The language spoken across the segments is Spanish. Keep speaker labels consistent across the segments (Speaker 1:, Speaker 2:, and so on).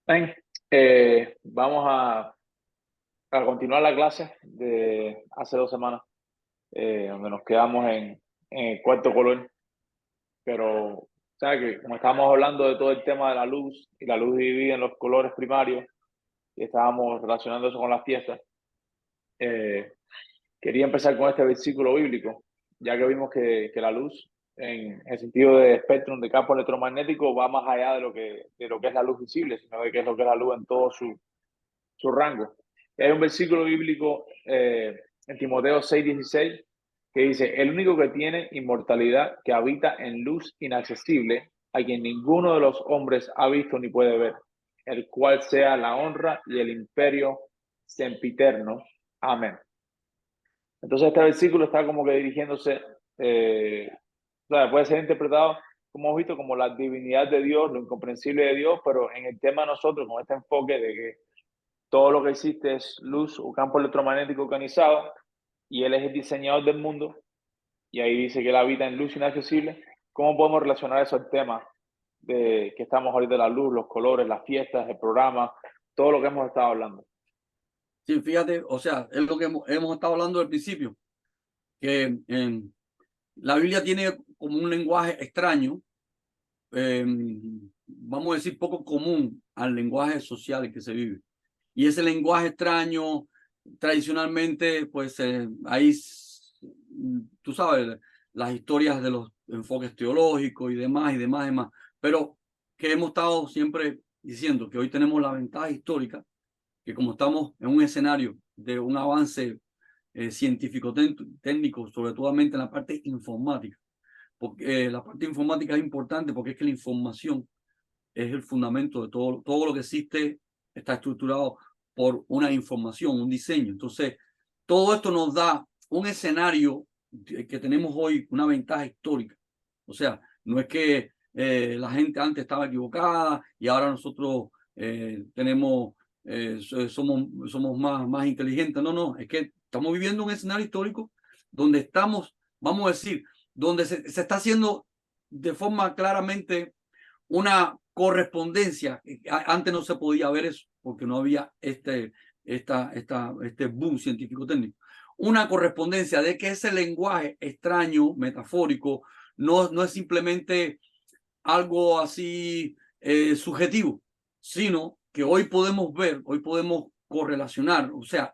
Speaker 1: Bien, vamos a continuar la clase de hace 2 semanas, donde nos quedamos en el cuarto color, pero sabes que como estábamos hablando de todo el tema de la luz y la luz dividida en los colores primarios y estábamos relacionando eso con las fiestas, eh, quería empezar con este versículo bíblico, ya que vimos que la luz en el sentido de espectro de campo electromagnético va más allá de lo que es la luz visible, sino de qué es lo que es la luz en todo su rango. Y hay un versículo bíblico en Timoteo 6:16 que dice: el único que tiene inmortalidad, que habita en luz inaccesible, a quien ninguno de los hombres ha visto ni puede ver, el cual sea la honra y el imperio sempiterno. Amén. Entonces este versículo está como que dirigiéndose, puede ser interpretado, como hemos visto, como la divinidad de Dios, lo incomprensible de Dios, pero en el tema de nosotros, con este enfoque de que todo lo que existe es luz o campo electromagnético organizado y él es el diseñador del mundo y ahí dice que él habita en luz inaccesible. ¿Cómo podemos relacionar eso al tema de que estamos ahorita, la luz, los colores, las fiestas, el programa, todo lo que hemos estado hablando?
Speaker 2: Sí, fíjate, o sea, es lo que hemos estado hablando al principio, que la Biblia tiene como un lenguaje extraño, eh, vamos a decir poco común al lenguaje social en que se vive. Y ese lenguaje extraño, tradicionalmente, pues ahí, tú sabes, las historias de los enfoques teológicos y demás, y demás, y demás. Pero que hemos estado siempre diciendo que hoy tenemos la ventaja histórica, que como estamos en un escenario de un avance científico técnico, sobre todo en la parte informática, porque la parte informática es importante porque es que la información es el fundamento de todo lo que existe, está estructurado por una información, un diseño. Entonces, todo esto nos da un escenario que tenemos hoy, una ventaja histórica. O sea, no es que la gente antes estaba equivocada y ahora nosotros tenemos, somos más inteligentes. No, no, es que estamos viviendo un escenario histórico donde estamos, vamos a decir, donde se está haciendo de forma claramente una correspondencia. Antes no se podía ver eso porque no había este boom científico técnico. Una correspondencia de que ese lenguaje extraño, metafórico, no es simplemente algo así subjetivo, sino que hoy podemos ver, hoy podemos correlacionar, o sea,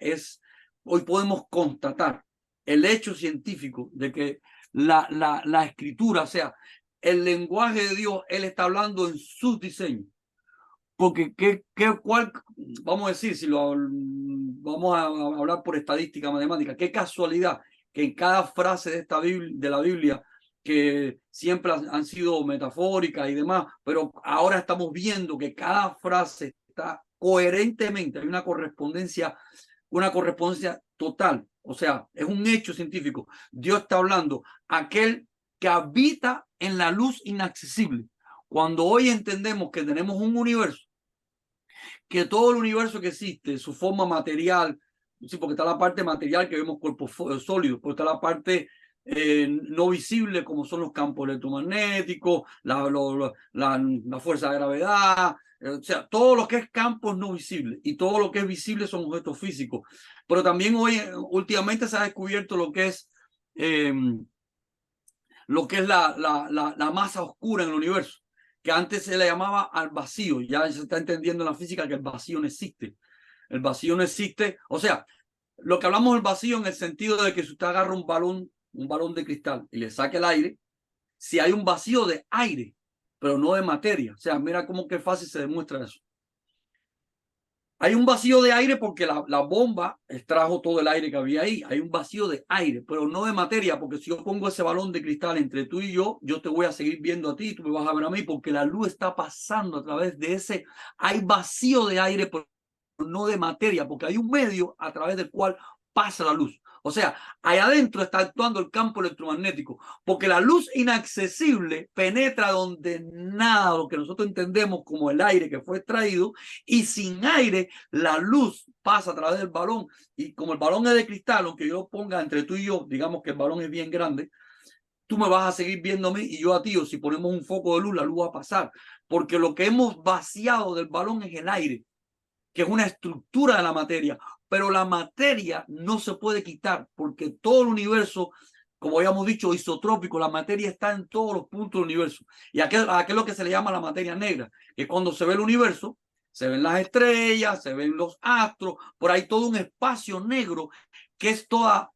Speaker 2: hoy podemos constatar el hecho científico de que la escritura, o sea, el lenguaje de Dios, Él está hablando en sus diseños. Porque, ¿cuál, vamos a decir, si vamos a hablar por estadística matemática, qué casualidad que en cada frase de la Biblia, que siempre han sido metafóricas y demás, pero ahora estamos viendo que cada frase está coherentemente, hay una correspondencia total, o sea, es un hecho científico. Dios está hablando, aquel que habita en la luz inaccesible. Cuando hoy entendemos que tenemos un universo, que todo el universo que existe, su forma material, sí, porque está la parte material que vemos cuerpos sólidos, pero está la parte no visible, como son los campos electromagnéticos, la fuerza de gravedad, o sea, todo lo que es campos no visibles y todo lo que es visible son objetos físicos. Pero también hoy, últimamente se ha descubierto eh, lo que es la masa oscura en el universo, que antes se le llamaba al vacío. Ya se está entendiendo en la física que el vacío no existe. El vacío no existe. O sea, lo que hablamos del vacío en el sentido de que si usted agarra un balón de cristal y le saca el aire, si hay un vacío de aire, pero no de materia. O sea, mira cómo que fácil se demuestra eso. Hay un vacío de aire porque la bomba extrajo todo el aire que había ahí. Hay un vacío de aire, pero no de materia, porque si yo pongo ese balón de cristal entre tú y yo te voy a seguir viendo a ti, tú me vas a ver a mí, porque la luz está pasando a través de ese. Hay vacío de aire, pero no de materia, porque hay un medio a través del cual pasa la luz. O sea, allá adentro está actuando el campo electromagnético, porque la luz inaccesible penetra donde nada, lo que nosotros entendemos como el aire que fue extraído, y sin aire la luz pasa a través del balón, y como el balón es de cristal, aunque yo lo ponga entre tú y yo, digamos que el balón es bien grande, tú me vas a seguir viendo a mí y yo a ti, o si ponemos un foco de luz, la luz va a pasar, porque lo que hemos vaciado del balón es el aire, que es una estructura de la materia, pero la materia no se puede quitar, porque todo el universo, como habíamos dicho, isotrópico, la materia está en todos los puntos del universo, y aquel es lo que se le llama la materia negra, que cuando se ve el universo, se ven las estrellas, se ven los astros, por ahí todo un espacio negro que es toda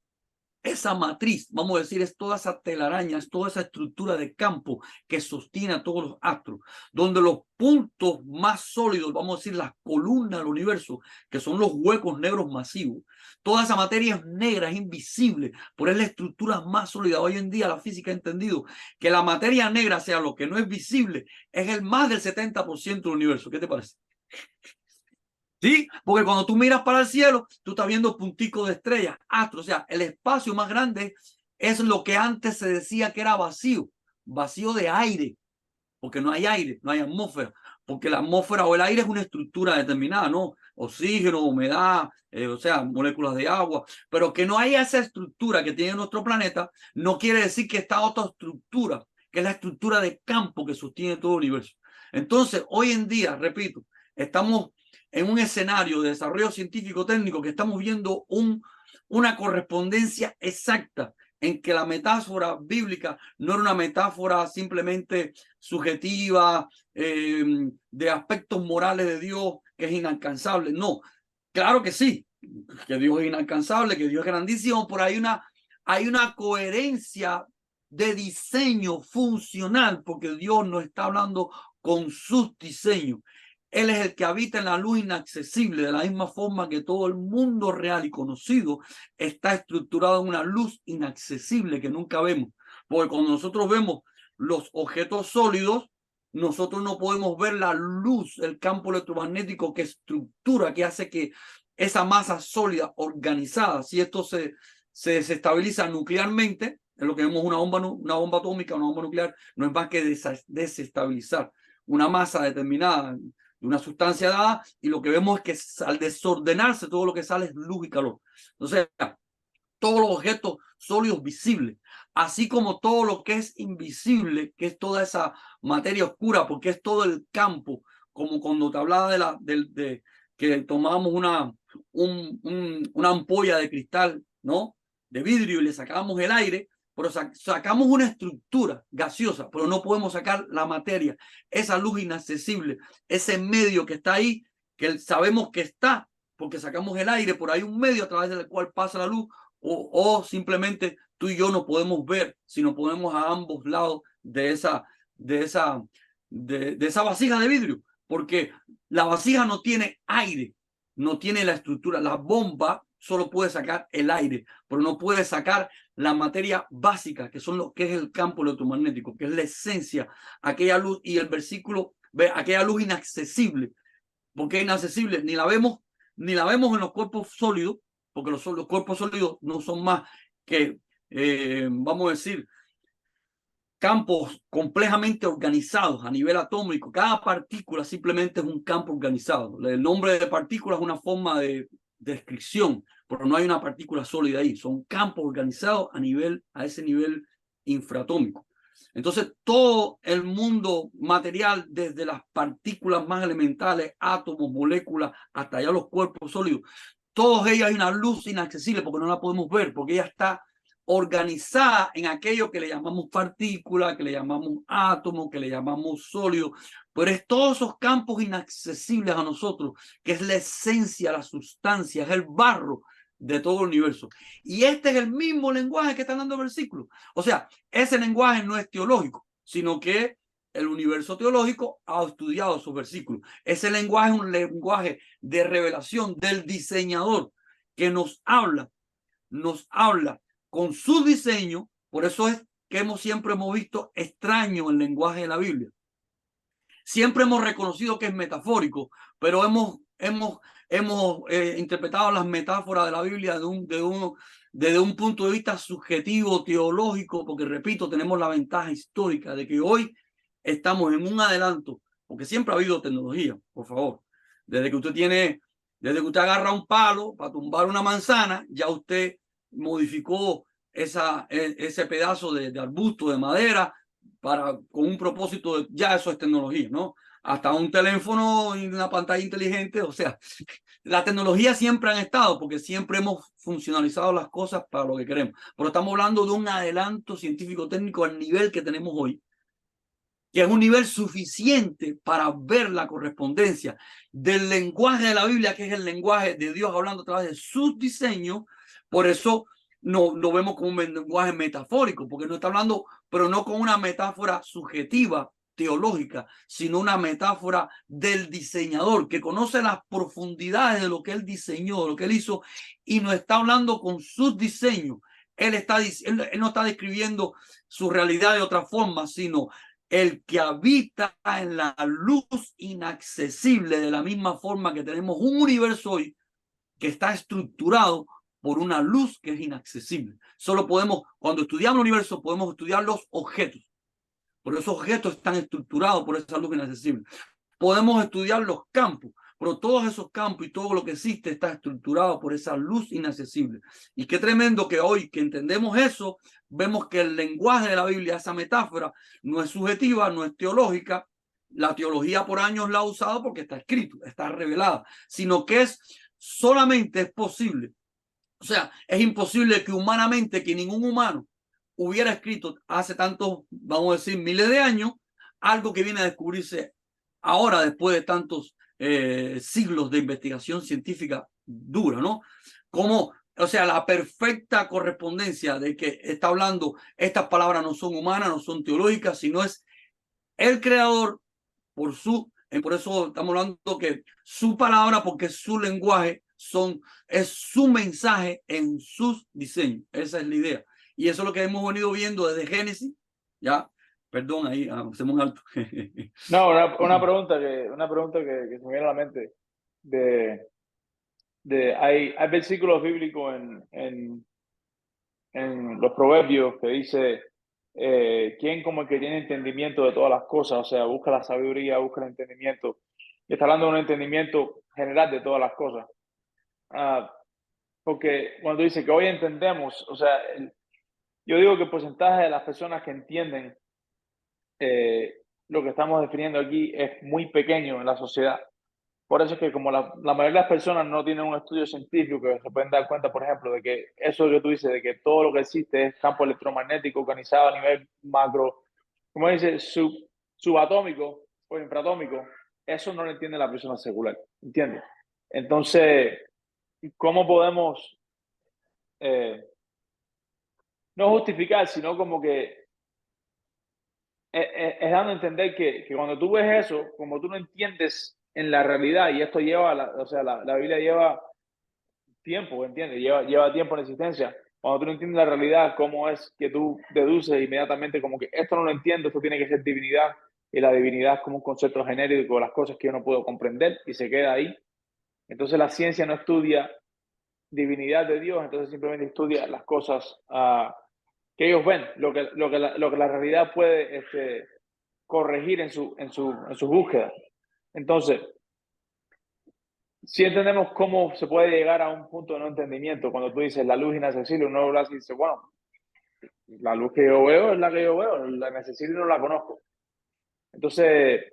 Speaker 2: esa matriz, vamos a decir, es toda esa telaraña, es toda esa estructura de campo que sostiene a todos los astros, donde los puntos más sólidos, vamos a decir, las columnas del universo, que son los huecos negros masivos, toda esa materia es negra, es invisible, por es la estructura más sólida. Hoy en día la física ha entendido que la materia negra, sea lo que no es visible, es el más del 70% del universo. ¿Qué te parece? Sí, porque cuando tú miras para el cielo, tú estás viendo punticos de estrellas, astros, o sea, el espacio más grande es lo que antes se decía que era vacío, vacío de aire, porque no hay aire, no hay atmósfera, porque la atmósfera o el aire es una estructura determinada, ¿no? Oxígeno, humedad, o sea, moléculas de agua, pero que no haya esa estructura que tiene nuestro planeta, no quiere decir que esta otra estructura, que es la estructura de campo que sostiene todo el universo. Entonces, hoy en día, repito, estamos en un escenario de desarrollo científico-técnico que estamos viendo una correspondencia exacta en que la metáfora bíblica no era una metáfora simplemente subjetiva, de aspectos morales de Dios, que es inalcanzable. No, claro que sí, que Dios es inalcanzable, que Dios es grandísimo, pero hay una coherencia de diseño funcional, porque Dios no está hablando con sus diseños. Él es el que habita en la luz inaccesible, de la misma forma que todo el mundo real y conocido está estructurado en una luz inaccesible que nunca vemos. Porque cuando nosotros vemos los objetos sólidos, nosotros no podemos ver la luz, el campo electromagnético que estructura, que hace que esa masa sólida organizada, si esto se desestabiliza nuclearmente, es lo que vemos una bomba atómica, una bomba nuclear, no es más que desestabilizar una masa determinada de una sustancia dada, y lo que vemos es que al desordenarse todo lo que sale es luz y calor. Entonces, todos los objetos sólidos visibles, así como todo lo que es invisible, que es toda esa materia oscura, porque es todo el campo, como cuando te hablaba de que tomábamos una ampolla de cristal, ¿no? De vidrio, y le sacábamos el aire, pero sacamos una estructura gaseosa, pero no podemos sacar la materia, esa luz inaccesible, ese medio que está ahí, que sabemos que está, porque sacamos el aire, por ahí un medio a través del cual pasa la luz, o simplemente tú y yo no podemos ver, sino podemos a ambos lados de esa vasija de vidrio, porque la vasija no tiene aire, no tiene la estructura. La bomba solo puede sacar el aire, pero no puede sacar la materia básica, que son lo que es el campo electromagnético, que es la esencia, aquella luz. Y el versículo ve aquella luz inaccesible. ¿Por qué inaccesible? Ni la vemos en los cuerpos sólidos, porque los cuerpos sólidos no son más que, vamos a decir, campos complejamente organizados a nivel atómico. Cada partícula simplemente es un campo organizado. El nombre de partícula es una forma de descripción, pero no hay una partícula sólida ahí. Son campos organizados a ese nivel infratómico. Entonces, todo el mundo material, desde las partículas más elementales, átomos, moléculas, hasta allá los cuerpos sólidos, todos ellos hay una luz inaccesible porque no la podemos ver, porque ella está organizada en aquello que le llamamos partícula, que le llamamos átomo, que le llamamos sólido, pero es todos esos campos inaccesibles a nosotros, que es la esencia, la sustancia, es el barro de todo el universo. Y este es el mismo lenguaje que están dando el versículo. O sea, ese lenguaje no es teológico, sino que el universo teológico ha estudiado esos versículos. Ese lenguaje es un lenguaje de revelación del diseñador que nos habla con su diseño. Por eso es que siempre hemos visto extraño el lenguaje de la Biblia. Siempre hemos reconocido que es metafórico, pero hemos interpretado las metáforas de la Biblia desde un punto de vista subjetivo, teológico, porque repito, tenemos la ventaja histórica de que hoy estamos en un adelanto, porque siempre ha habido tecnología, por favor. Desde que usted agarra un palo para tumbar una manzana, ya usted modificó ese pedazo de arbusto, de madera, con un propósito de, ya eso es tecnología, ¿no? Hasta un teléfono y una pantalla inteligente, o sea, la tecnología siempre han estado, porque siempre hemos funcionalizado las cosas para lo que queremos, pero estamos hablando de un adelanto científico-técnico al nivel que tenemos hoy, que es un nivel suficiente para ver la correspondencia del lenguaje de la Biblia, que es el lenguaje de Dios hablando a través de sus diseños. Por eso no lo vemos como un lenguaje metafórico, porque no está hablando, pero no con una metáfora subjetiva, teológica, sino una metáfora del diseñador, que conoce las profundidades de lo que él diseñó, de lo que él hizo, y nos está hablando con sus diseños. Él no está describiendo su realidad de otra forma, sino el que habita en la luz inaccesible, de la misma forma que tenemos un universo hoy que está estructurado por una luz que es inaccesible. Solo podemos, cuando estudiamos el universo, podemos estudiar los objetos. Por esos objetos están estructurados por esa luz inaccesible. Podemos estudiar los campos, pero todos esos campos y todo lo que existe está estructurado por esa luz inaccesible. Y qué tremendo que hoy que entendemos eso, vemos que el lenguaje de la Biblia, esa metáfora, no es subjetiva, no es teológica. La teología por años la ha usado porque está escrito, está revelada, sino que solamente es posible. O sea, es imposible que humanamente, que ningún humano hubiera escrito hace tantos, vamos a decir, miles de años, algo que viene a descubrirse ahora después de tantos siglos de investigación científica dura, ¿no? Como, o sea, la perfecta correspondencia de que está hablando, estas palabras no son humanas, no son teológicas, sino es el creador por eso estamos hablando que su palabra, porque su lenguaje es su mensaje en sus diseños. Esa es la idea. Y eso es lo que hemos venido viendo desde Génesis. Ya, perdón, ahí hacemos un alto.
Speaker 1: No, una pregunta que se me viene a la mente. Hay versículos bíblicos en los proverbios que dice, ¿quién como el que tiene entendimiento de todas las cosas? O sea, busca la sabiduría, busca el entendimiento. Y está hablando de un entendimiento general de todas las cosas. Porque cuando dice que hoy entendemos, o sea, yo digo que el porcentaje de las personas que entienden lo que estamos definiendo aquí es muy pequeño en la sociedad. Por eso es que como la mayoría de las personas no tienen un estudio científico, que se pueden dar cuenta, por ejemplo, de que eso que tú dices, de que todo lo que existe es campo electromagnético organizado a nivel macro, como dice, subatómico o infratómico, eso no lo entiende la persona secular, ¿entiendes? Entonces, ¿cómo podemos no justificar, sino como que es dando a entender que cuando tú ves eso, como tú no entiendes en la realidad, y esto lleva, o sea, la Biblia lleva tiempo, ¿entiendes? Lleva tiempo en existencia. Cuando tú no entiendes la realidad, ¿cómo es que tú deduces inmediatamente como que esto no lo entiendo, esto tiene que ser divinidad? Y la divinidad es como un concepto genérico de las cosas que yo no puedo comprender y se queda ahí. Entonces la ciencia no estudia divinidad de Dios, entonces simplemente estudia las cosas que ellos ven, lo que la realidad puede corregir en su búsqueda. Entonces, si entendemos cómo se puede llegar a un punto de no entendimiento, cuando tú dices la luz inaccesible, uno habla así y dice, bueno, la luz que yo veo es la que yo veo, la inaccesible no la conozco. Entonces,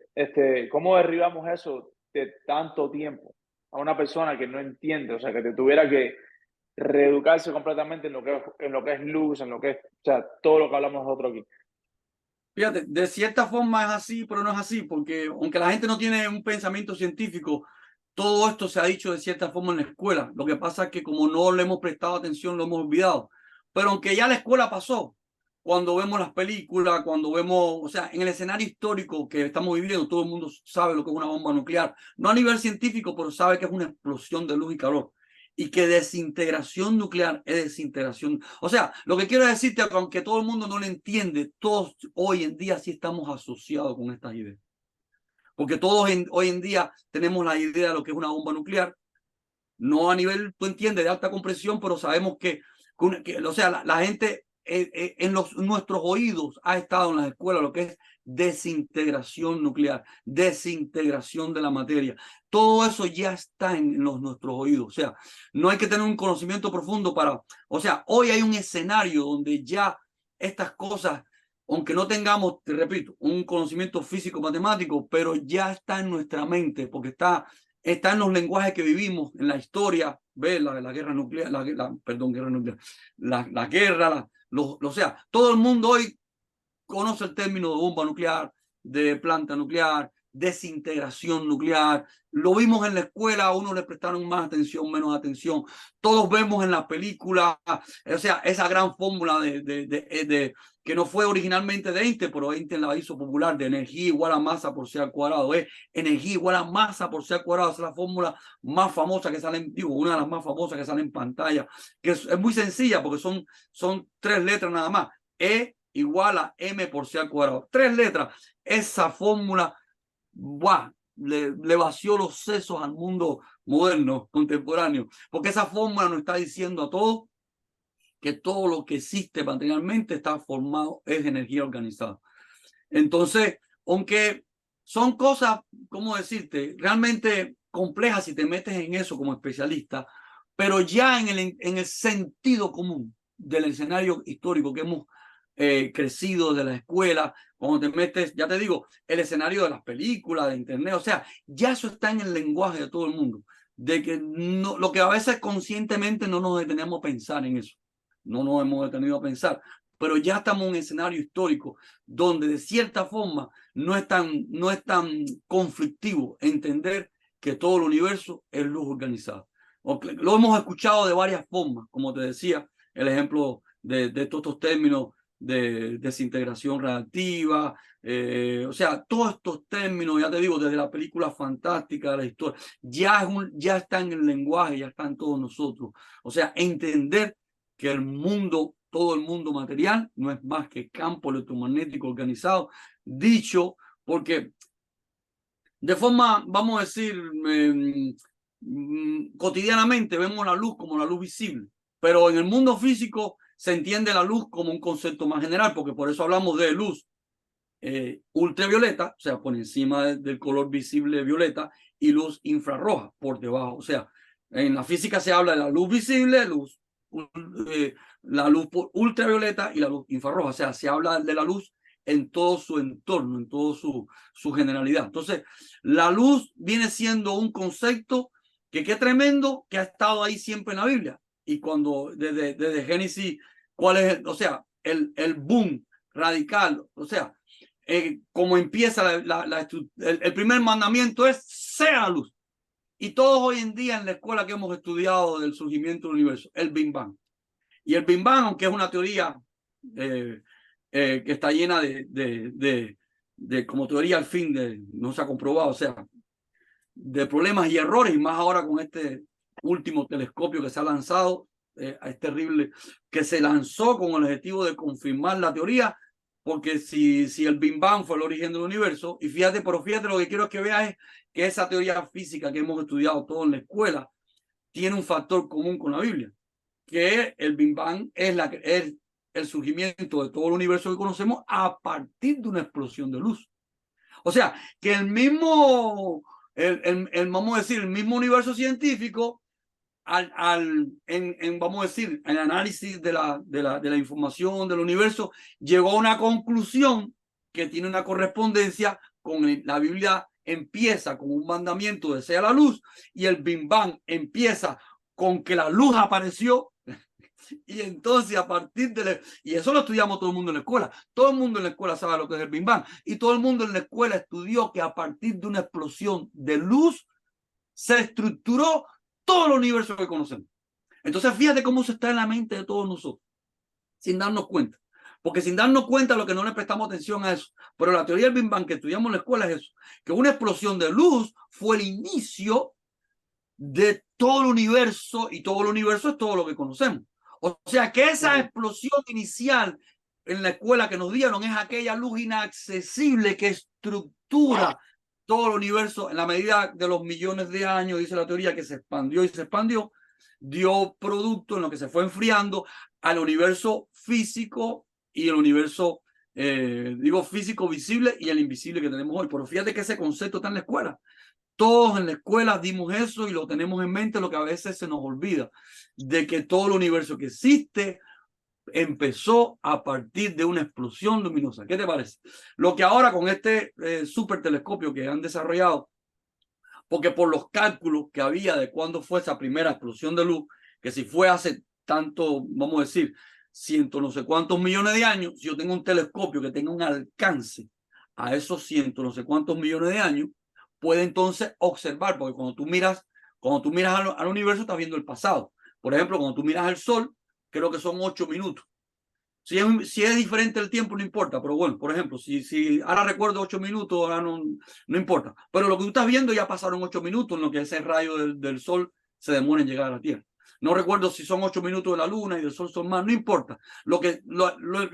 Speaker 1: ¿cómo derribamos eso de tanto tiempo a una persona que no entiende? O sea, que te tuviera que reeducarse completamente en lo que es luz, en lo que es, o sea, todo lo que hablamos nosotros aquí.
Speaker 2: Fíjate, de cierta forma es así, pero no es así, porque aunque la gente no tiene un pensamiento científico, todo esto se ha dicho de cierta forma en la escuela. Lo que pasa es que como no le hemos prestado atención, lo hemos olvidado. Pero aunque ya la escuela pasó, cuando vemos las películas, cuando vemos, o sea, en el escenario histórico que estamos viviendo, todo el mundo sabe lo que es una bomba nuclear. No a nivel científico, pero sabe que es una explosión de luz y calor. Y que desintegración nuclear es desintegración. O sea, lo que quiero decirte, aunque todo el mundo no lo entiende, todos hoy en día sí estamos asociados con estas ideas. Porque todos hoy en día tenemos la idea de lo que es una bomba nuclear, no a nivel, tú entiendes, de alta compresión, pero sabemos que o sea, la gente nuestros oídos ha estado en las escuelas lo que es desintegración nuclear, desintegración de la materia. Todo eso ya está en nuestros oídos. O sea, no hay que tener un conocimiento profundo para... O sea, hoy hay un escenario donde ya estas cosas, aunque no tengamos, te repito, un conocimiento físico-matemático, pero ya está en nuestra mente, porque está en los lenguajes que vivimos, en la historia, ¿ves? La guerra nuclear, perdón, guerra nuclear, la guerra, o sea, todo el mundo hoy conoce el término de bomba nuclear, de planta nuclear, desintegración nuclear. Lo vimos en la escuela, a uno le prestaron más atención, menos atención. Todos vemos en la película, o sea, esa gran fórmula que no fue originalmente de Einstein, pero Einstein la hizo popular, de energía igual a masa por C al cuadrado. Energía igual a masa por C al cuadrado. Esa es la fórmula más famosa que sale, digo, una de las más famosas que sale en pantalla, que es muy sencilla porque son 3 letras nada más. Igual a m por c al cuadrado. 3 letras. Esa fórmula le vació los sesos al mundo moderno, contemporáneo, porque esa fórmula nos está diciendo a todos que todo lo que existe materialmente está formado, es energía organizada. Entonces, aunque son cosas, ¿cómo decirte?, realmente complejas si te metes en eso como especialista, pero ya en el sentido común del escenario histórico que hemos crecido de la escuela, cuando te metes, ya te digo, el escenario de las películas, de internet, o sea, ya eso está en el lenguaje de todo el mundo, de que no, lo que a veces conscientemente no nos detenemos a pensar en eso, no nos hemos detenido a pensar, pero ya estamos en un escenario histórico donde de cierta forma no es tan conflictivo entender que todo el universo es luz organizada. Lo hemos escuchado de varias formas, como te decía, el ejemplo de estos términos de desintegración reactiva, o sea, todos estos términos, ya te digo, desde la película fantástica, de la historia, ya está en el lenguaje, ya está en todos nosotros. O sea, entender que el mundo, todo el mundo material, no es más que campo electromagnético organizado, dicho porque de forma, vamos a decir, cotidianamente vemos la luz como la luz visible, pero en el mundo físico se entiende la luz como un concepto más general, porque por eso hablamos de luz ultravioleta, o sea, por encima del color visible violeta, y luz infrarroja por debajo. O sea, en la física se habla de la luz visible, la luz ultravioleta y la luz infrarroja. O sea, se habla de la luz en todo su entorno, en toda su generalidad. Entonces, la luz viene siendo un concepto que qué tremendo, que ha estado ahí siempre en la Biblia. Y cuando desde Génesis, ¿cuál es? O sea, el boom radical, o sea, como empieza el primer mandamiento es sea la luz. Y todos hoy en día en la escuela que hemos estudiado del surgimiento del universo, el Big Bang. Y el Big Bang, aunque es una teoría que está llena de como teoría al fin, no se ha comprobado, o sea, de problemas y errores, y más ahora con este último telescopio que se ha lanzado, es terrible, que se lanzó con el objetivo de confirmar la teoría, porque si el Big Bang fue el origen del universo, y fíjate, pero fíjate, lo que quiero que veas es que esa teoría física que hemos estudiado todo en la escuela tiene un factor común con la Biblia, que el Big Bang es el surgimiento de todo el universo que conocemos a partir de una explosión de luz. O sea, que el mismo, vamos a decir, el mismo universo científico, vamos a decir, el análisis de la información del universo, llegó a una conclusión que tiene una correspondencia con la Biblia. Empieza con un mandamiento de sea la luz, y el Big Bang empieza con que la luz apareció. Y entonces a partir y eso lo estudiamos todo el mundo en la escuela, todo el mundo en la escuela sabe lo que es el Big Bang, y todo el mundo en la escuela estudió que a partir de una explosión de luz se estructuró todo el universo que conocemos. Entonces fíjate cómo se está en la mente de todos nosotros, sin darnos cuenta, porque sin darnos cuenta lo que no le prestamos atención a eso, pero la teoría del Big Bang que estudiamos en la escuela es eso, que una explosión de luz fue el inicio de todo el universo, y todo el universo es todo lo que conocemos. O sea que esa explosión inicial en la escuela que nos dieron es aquella luz inaccesible que estructura todo el universo en la medida de los millones de años, dice la teoría, que se expandió y se expandió, dio producto en lo que se fue enfriando al universo físico y el universo, digo, físico visible y el invisible que tenemos hoy. Pero fíjate que ese concepto está en la escuela. Todos en la escuela dimos eso y lo tenemos en mente, lo que a veces se nos olvida, de que todo el universo que existe empezó a partir de una explosión luminosa. ¿Qué te parece? Lo que ahora con este super telescopio que han desarrollado, porque por los cálculos que había de cuándo fue esa primera explosión de luz, que si fue hace tanto, vamos a decir, ciento no sé cuántos millones de años, si yo tengo un telescopio que tenga un alcance a esos ciento no sé cuántos millones de años, puede entonces observar, porque cuando tú miras al universo, estás viendo el pasado. Por ejemplo, cuando tú miras al sol, creo que son 8 minutos. Si es diferente el tiempo, no importa, pero bueno, por ejemplo, si ahora recuerdo 8 minutos, ahora no importa. Pero lo que tú estás viendo ya pasaron 8 minutos en lo que ese rayo del sol se demora en llegar a la Tierra. No recuerdo si son 8 minutos de la luna y del sol son más, no importa. Lo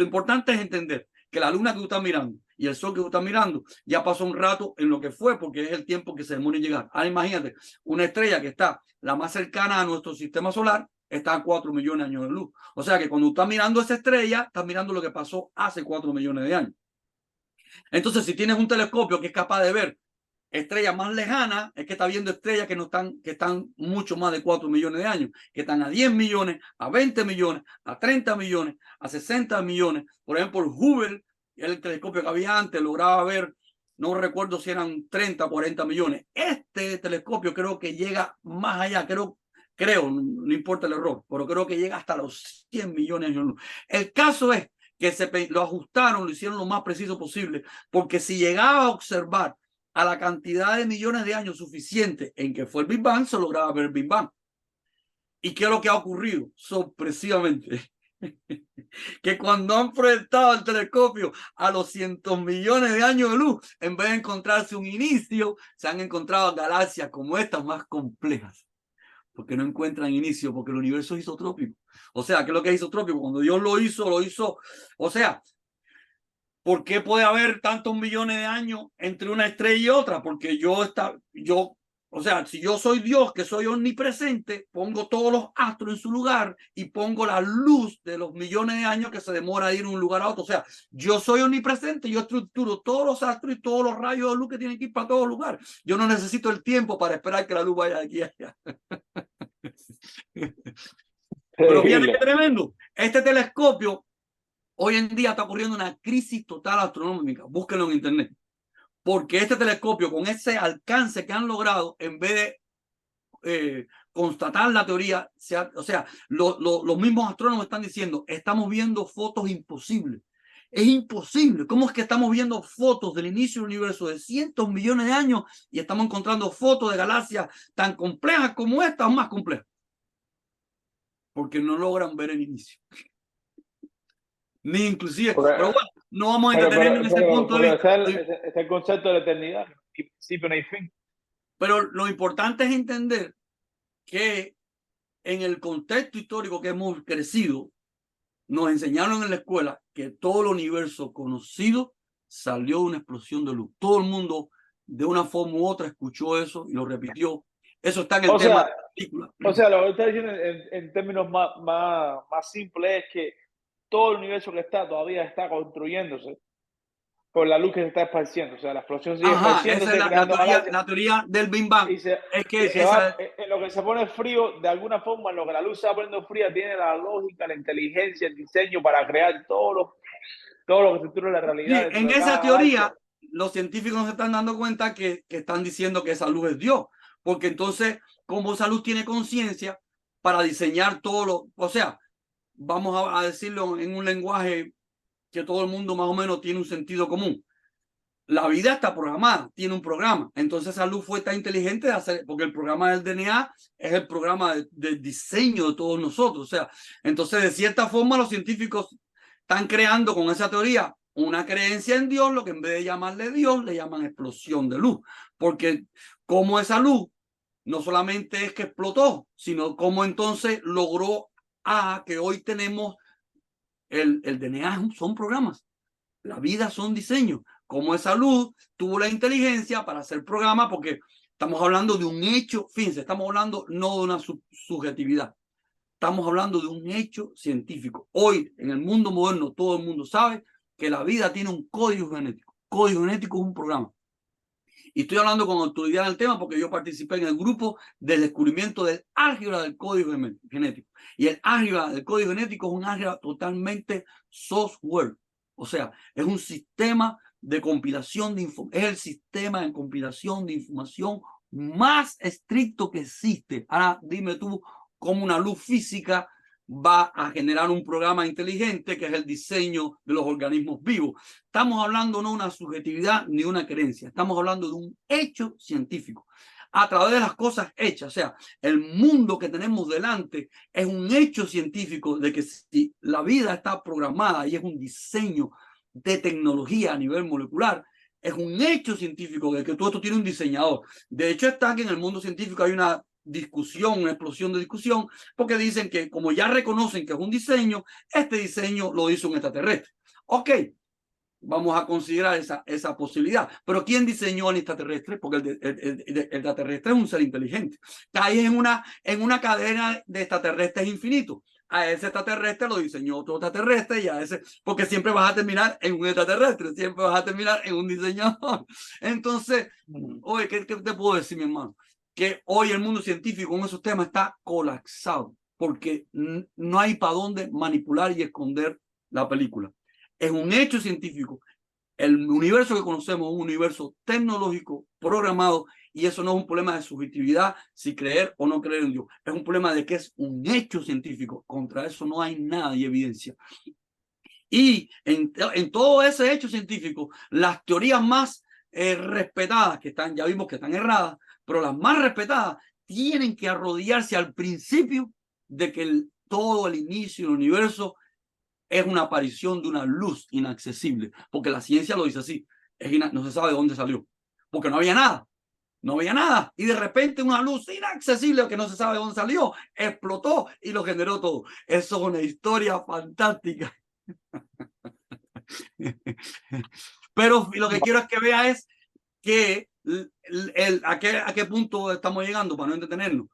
Speaker 2: importante es entender que la luna que tú estás mirando y el sol que tú estás mirando ya pasó un rato en lo que fue, porque es el tiempo que se demora en llegar. Ahora imagínate, una estrella que está la más cercana a nuestro sistema solar está a 4 millones de años de luz. O sea que cuando estás mirando esa estrella, estás mirando lo que pasó hace 4 millones de años. Entonces, si tienes un telescopio que es capaz de ver estrellas más lejanas, es que está viendo estrellas que están mucho más de 4 millones de años, que están a 10 millones, a 20 millones, a 30 millones, a 60 millones. Por ejemplo, el Hubble, el telescopio que había antes, lograba ver, no recuerdo si eran 30 o 40 millones. Este telescopio creo que llega más allá, creo, no importa el error, pero creo que llega hasta los 100 millones de años. El caso es que lo ajustaron, lo hicieron lo más preciso posible, porque si llegaba a observar a la cantidad de millones de años suficiente en que fue el Big Bang, se lograba ver el Big Bang. ¿Y qué es lo que ha ocurrido? Sorpresivamente, que cuando han proyectado el telescopio a los cientos millones de años de luz, en vez de encontrarse un inicio, se han encontrado galaxias como estas más complejas, porque no encuentran inicio, porque el universo es isotrópico. O sea, ¿qué es lo que es isotrópico? Cuando Dios lo hizo, o sea, ¿por qué puede haber tantos millones de años entre una estrella y otra? Porque o sea, si yo soy Dios, que soy omnipresente, pongo todos los astros en su lugar y pongo la luz de los millones de años que se demora a ir de un lugar a otro. O sea, yo soy omnipresente, yo estructuro todos los astros y todos los rayos de luz que tienen que ir para todos lugares. Yo no necesito el tiempo para esperar que la luz vaya de aquí a allá. Pero fíjate qué tremendo. Este telescopio hoy en día está ocurriendo una crisis total astronómica. Búsquenlo en internet. Porque este telescopio, con ese alcance que han logrado, en vez de constatar la teoría, o sea, los mismos astrónomos están diciendo, estamos viendo fotos imposibles. Es imposible. ¿Cómo es que estamos viendo fotos del inicio del universo de cientos millones de años y estamos encontrando fotos de galaxias tan complejas como esta o más complejas? Porque no logran ver el inicio. Ni inclusive, pero bueno, no vamos a entretenernos en ese punto de vista.
Speaker 1: Está el concepto de la eternidad, y principio no hay fin.
Speaker 2: Pero lo importante es entender que en el contexto histórico que hemos crecido, nos enseñaron en la escuela que todo el universo conocido salió de una explosión de luz. Todo el mundo, de una forma u otra, escuchó eso y lo repitió. Eso está en el tema de la película.
Speaker 1: O sea, lo que está diciendo en términos más simples es que todo el universo que todavía está construyéndose por la luz que se está esparciendo. O sea, la explosión sigue esparciéndose.
Speaker 2: Esa es la teoría del Big Bang.
Speaker 1: En lo que se pone frío, de alguna forma, en lo que la luz se va poniendo fría, tiene la lógica, la inteligencia, el diseño para crear todo lo que se estructura la realidad.
Speaker 2: Sí, en esa teoría, los científicos se están dando cuenta que están diciendo que esa luz es Dios. Porque entonces, como esa luz tiene conciencia para diseñar o sea, vamos a decirlo en un lenguaje que todo el mundo más o menos tiene un sentido común. La vida está programada, tiene un programa. Entonces esa luz fue tan inteligente de hacer, porque el programa del DNA es el programa de diseño de todos nosotros. O sea, entonces de cierta forma los científicos están creando con esa teoría una creencia en Dios, lo que en vez de llamarle Dios, le llaman explosión de luz. Porque como esa luz no solamente es que explotó, sino como entonces logró que hoy tenemos el DNA, son programas. La vida son diseños. Como esa luz tuvo la inteligencia para hacer programa, porque estamos hablando de un hecho, fíjense, estamos hablando no de una subjetividad. Estamos hablando de un hecho científico. Hoy, en el mundo moderno, todo el mundo sabe que la vida tiene un código genético. Código genético es un programa. Y estoy hablando con autoridad en el tema porque yo participé en el grupo de descubrimiento del álgebra del código genético. Y el álgebra del código genético es un álgebra totalmente software. O sea, es un sistema de compilación de información. Es el sistema de compilación de información más estricto que existe. Ahora dime tú cómo una luz física va a generar un programa inteligente que es el diseño de los organismos vivos. Estamos hablando no de una subjetividad ni una creencia, estamos hablando de un hecho científico. A través de las cosas hechas, o sea, el mundo que tenemos delante es un hecho científico de que si la vida está programada y es un diseño de tecnología a nivel molecular, es un hecho científico de que todo esto tiene un diseñador. De hecho, está que en el mundo científico hay una discusión, una explosión de discusión, porque dicen que como ya reconocen que es un diseño, este diseño lo hizo un extraterrestre. Ok, vamos a considerar esa posibilidad. Pero ¿quién diseñó al extraterrestre? Porque el extraterrestre es un ser inteligente. Cae en una cadena de extraterrestres infinitos. A ese extraterrestre lo diseñó otro extraterrestre y a ese, porque siempre vas a terminar en un extraterrestre, siempre vas a terminar en un diseñador. Entonces, oye, ¿qué te puedo decir, mi hermano? Que hoy el mundo científico en esos temas está colapsado porque no hay para dónde manipular y esconder la película. Es un hecho científico. El universo que conocemos es un universo tecnológico, programado, y eso no es un problema de subjetividad, si creer o no creer en Dios. Es un problema de que es un hecho científico. Contra eso no hay nada de evidencia. Y en todo ese hecho científico, las teorías más respetadas, que están, ya vimos que están erradas, pero las más respetadas tienen que arrodillarse al principio de que todo el inicio del universo es una aparición de una luz inaccesible, porque la ciencia lo dice así, no se sabe de dónde salió, porque no había nada, y de repente una luz inaccesible que no se sabe de dónde salió, explotó y lo generó todo. Eso es una historia fantástica. Pero lo que quiero es que vea es que a qué punto estamos llegando para no entretenernos,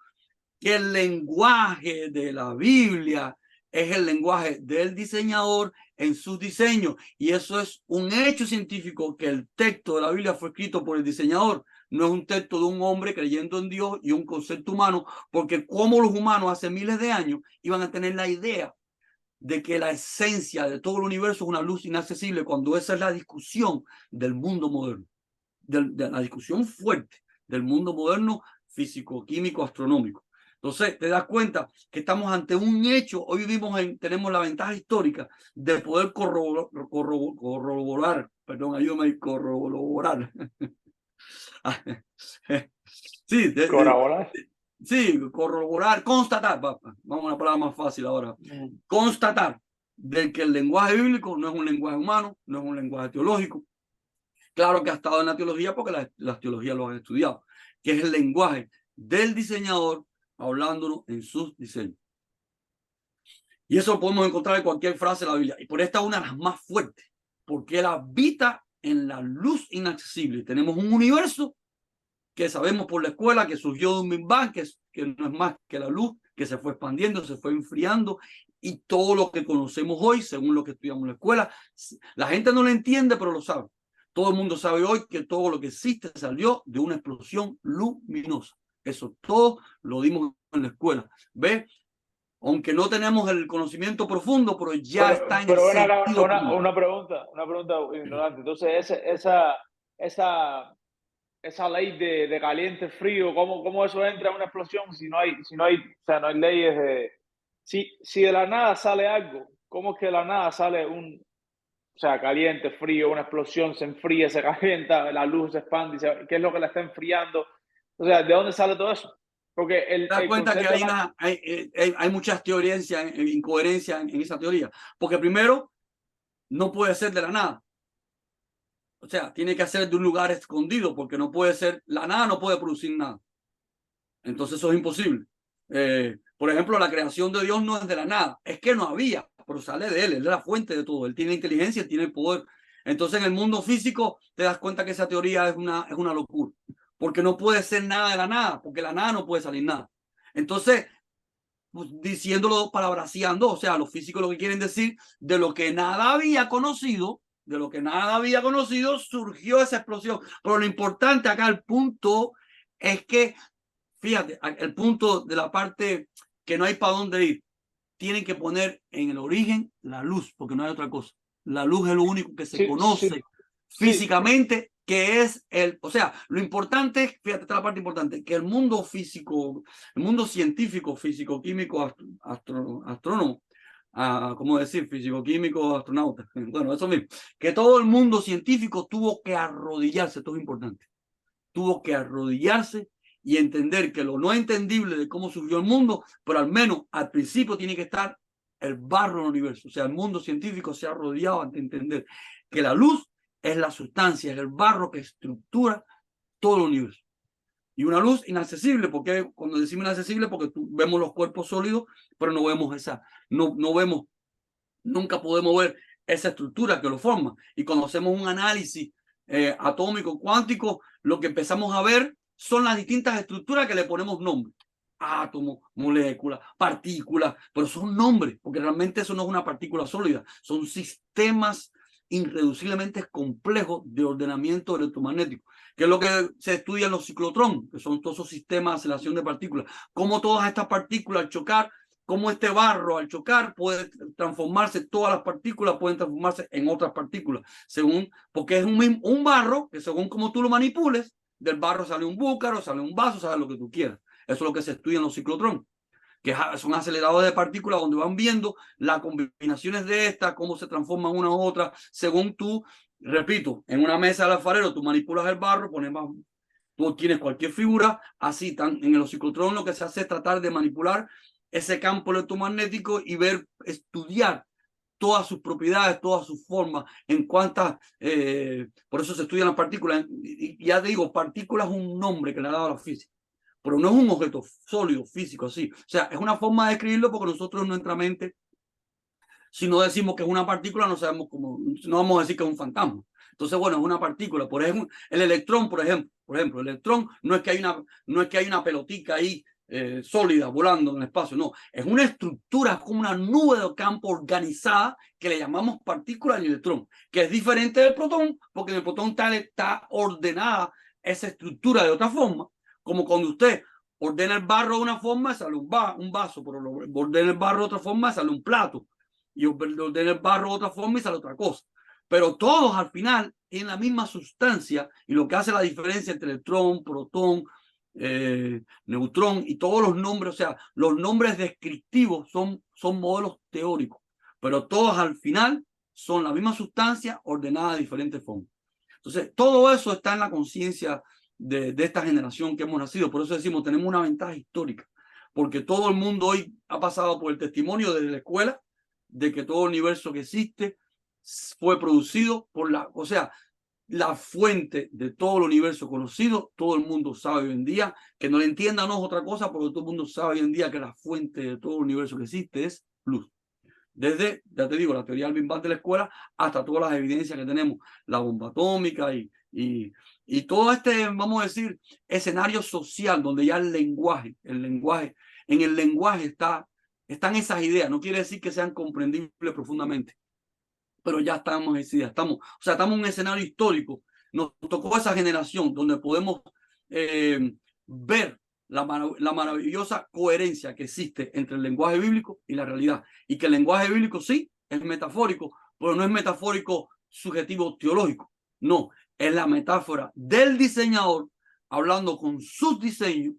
Speaker 2: que el lenguaje de la Biblia es el lenguaje del diseñador en sus diseños, y eso es un hecho científico, que el texto de la Biblia fue escrito por el diseñador, no es un texto de un hombre creyendo en Dios y un concepto humano, porque como los humanos hace miles de años iban a tener la idea de que la esencia de todo el universo es una luz inaccesible, cuando esa es la discusión del mundo moderno, de la discusión fuerte del mundo moderno físico, químico, astronómico. Entonces, te das cuenta que estamos ante un hecho. Hoy tenemos la ventaja histórica de poder corroborar, perdón, ayúdame a corroborar. Sí, sí, corroborar, constatar, vamos a una palabra más fácil ahora, constatar de que el lenguaje bíblico no es un lenguaje humano, no es un lenguaje teológico. Claro que ha estado en la teología porque las teologías lo han estudiado, que es el lenguaje del diseñador hablándonos en sus diseños. Y eso lo podemos encontrar en cualquier frase de la Biblia. Y por esta es una de las más fuertes, porque él habita en la luz inaccesible. Tenemos un universo que sabemos por la escuela que surgió de un Big Bang, que no es más que la luz, que se fue expandiendo, se fue enfriando, y todo lo que conocemos hoy, según lo que estudiamos en la escuela, la gente no lo entiende, pero lo sabe. Todo el mundo sabe hoy que todo lo que existe salió de una explosión luminosa. Eso todo lo dimos en la escuela. ¿Ves? Aunque no tenemos el conocimiento profundo, pero ya está en el sentido común.
Speaker 1: Una pregunta ignorante. Entonces, esa ley de caliente frío, ¿cómo eso entra en una explosión si no hay, o sea, no hay leyes de... Si de la nada sale algo, ¿cómo es que de la nada sale o sea, caliente, frío, una explosión, se enfría, se calienta, la luz se expande, ¿qué es lo que la está enfriando? O sea, ¿de dónde sale todo eso? Porque
Speaker 2: te das cuenta que hay muchas teorías, incoherencias en esa teoría. Porque primero, no puede ser de la nada. O sea, tiene que ser de un lugar escondido, porque no puede ser, la nada no puede producir nada. Entonces eso es imposible. Por ejemplo, la creación de Dios no es de la nada, es que no había, pero sale de él es la fuente de todo, él tiene inteligencia, él tiene poder. Entonces en el mundo físico te das cuenta que esa teoría es una locura, porque no puede ser nada de la nada, porque de la nada no puede salir nada. Entonces, diciéndolo, parabraseando, o sea, los físicos lo que quieren decir, de lo que nada había conocido, surgió esa explosión. Pero lo importante acá, el punto es que, fíjate, el punto de la parte que no hay para dónde ir, tienen que poner en el origen la luz, porque no hay otra cosa. La luz es lo único que se
Speaker 1: Sí, sí,
Speaker 2: conoce
Speaker 1: sí,
Speaker 2: físicamente, que es o sea, lo importante es, fíjate, esta es la parte importante, que el mundo físico, el mundo científico, físico, químico, astrónomo, ¿cómo decir? Físico, químico, astronauta, bueno, eso mismo, que todo el mundo científico tuvo que arrodillarse, esto es importante, tuvo que arrodillarse y entender que lo no entendible de cómo surgió el mundo, pero al menos al principio tiene que estar el barro del universo. O sea, el mundo científico se ha arrodillado ante entender que la luz es la sustancia, es el barro que estructura todo el universo. Y una luz inaccesible, porque cuando decimos inaccesible, porque vemos los cuerpos sólidos, pero no vemos no vemos, nunca podemos ver esa estructura que lo forma. Y cuando hacemos un análisis atómico, cuántico, lo que empezamos a ver son las distintas estructuras que le ponemos nombre. Átomos, moléculas, partículas, pero son nombres, porque realmente eso no es una partícula sólida, son sistemas irreduciblemente complejos de ordenamiento electromagnético, que es lo que se estudia en los ciclotrón, que son todos esos sistemas de aceleración de partículas, cómo todas estas partículas al chocar, cómo este barro al chocar puede transformarse, todas las partículas pueden transformarse en otras partículas, según, porque es un barro que según como tú lo manipules, del barro sale un búcaro, sale un vaso, sale lo que tú quieras. Eso es lo que se estudia en los ciclotrón, que son aceleradores de partículas donde van viendo las combinaciones de estas, cómo se transforman una u otra, según tú, repito, en una mesa de alfarero, tú manipulas el barro, pones más, tú tienes cualquier figura, así en los ciclotrón lo que se hace es tratar de manipular ese campo electromagnético y ver, estudiar todas sus propiedades, todas sus formas, en cuántas, por eso se estudian las partículas, y ya te digo, partículas es un nombre que le ha dado a la física, pero no es un objeto sólido, físico, así. O sea, es una forma de escribirlo porque nosotros en nuestra mente, si no decimos que es una partícula, no sabemos cómo, no vamos a decir que es un fantasma. Entonces, bueno, es una partícula. Por ejemplo, el electrón, por ejemplo, el electrón no es que hay una pelotica ahí sólida volando en el espacio, no, es una estructura, es como una nube de campo organizada que le llamamos partícula del electrón, que es diferente del protón, porque en el protón está ordenada esa estructura de otra forma, como cuando usted ordena el barro de una forma, sale un vaso, pero ordena el barro de otra forma, sale un plato, y ordena el barro de otra forma y sale otra cosa. Pero todos al final tienen la misma sustancia, y lo que hace la diferencia entre electrón, protón, neutrón y todos los nombres, o sea, los nombres descriptivos son modelos teóricos, pero todos al final son la misma sustancia ordenada de diferentes formas. Entonces, todo eso está en la conciencia de esta generación que hemos nacido. Por eso decimos, tenemos una ventaja histórica, porque todo el mundo hoy ha pasado por el testimonio desde la escuela de que todo el universo que existe fue producido por o sea, la fuente de todo el universo conocido, todo el mundo sabe hoy en día, que no le entiendan no es otra cosa, porque todo el mundo sabe hoy en día que la fuente de todo el universo que existe es luz. Desde, ya te digo, la teoría del Big Bang de la escuela hasta todas las evidencias que tenemos, la bomba atómica y todo este, vamos a decir, escenario social donde ya en el lenguaje están esas ideas. No quiere decir que sean comprendibles profundamente, pero ya estamos estamos en un escenario histórico. Nos tocó esa generación donde podemos ver la maravillosa coherencia que existe entre el lenguaje bíblico y la realidad. Y que el lenguaje bíblico sí es metafórico, pero no es metafórico subjetivo teológico. No, es la metáfora del diseñador hablando con sus diseños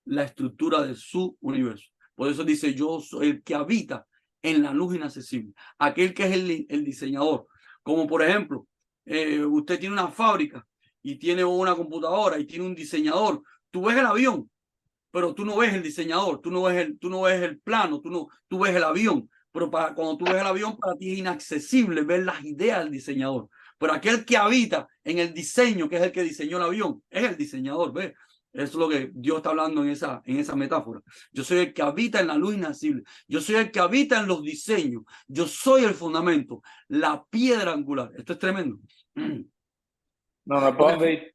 Speaker 2: la estructura de su universo. Por eso dice, yo soy el que habita en la luz inaccesible, aquel que es el diseñador. Como por ejemplo, usted tiene una fábrica y tiene una computadora y tiene un diseñador. Tú ves el avión, pero tú no ves el diseñador, tú no ves el plano, tú ves el avión. Pero cuando tú ves el avión, para ti es inaccesible ver las ideas del diseñador. Pero aquel que habita en el diseño, que es el que diseñó el avión, es el diseñador, ¿ves? Eso es lo que Dios está hablando en esa metáfora. Yo soy el que habita en la luz inaccesible. Yo soy el que habita en los diseños. Yo soy el fundamento, la piedra angular. Esto es tremendo.
Speaker 1: No, no, ¿para dónde ir?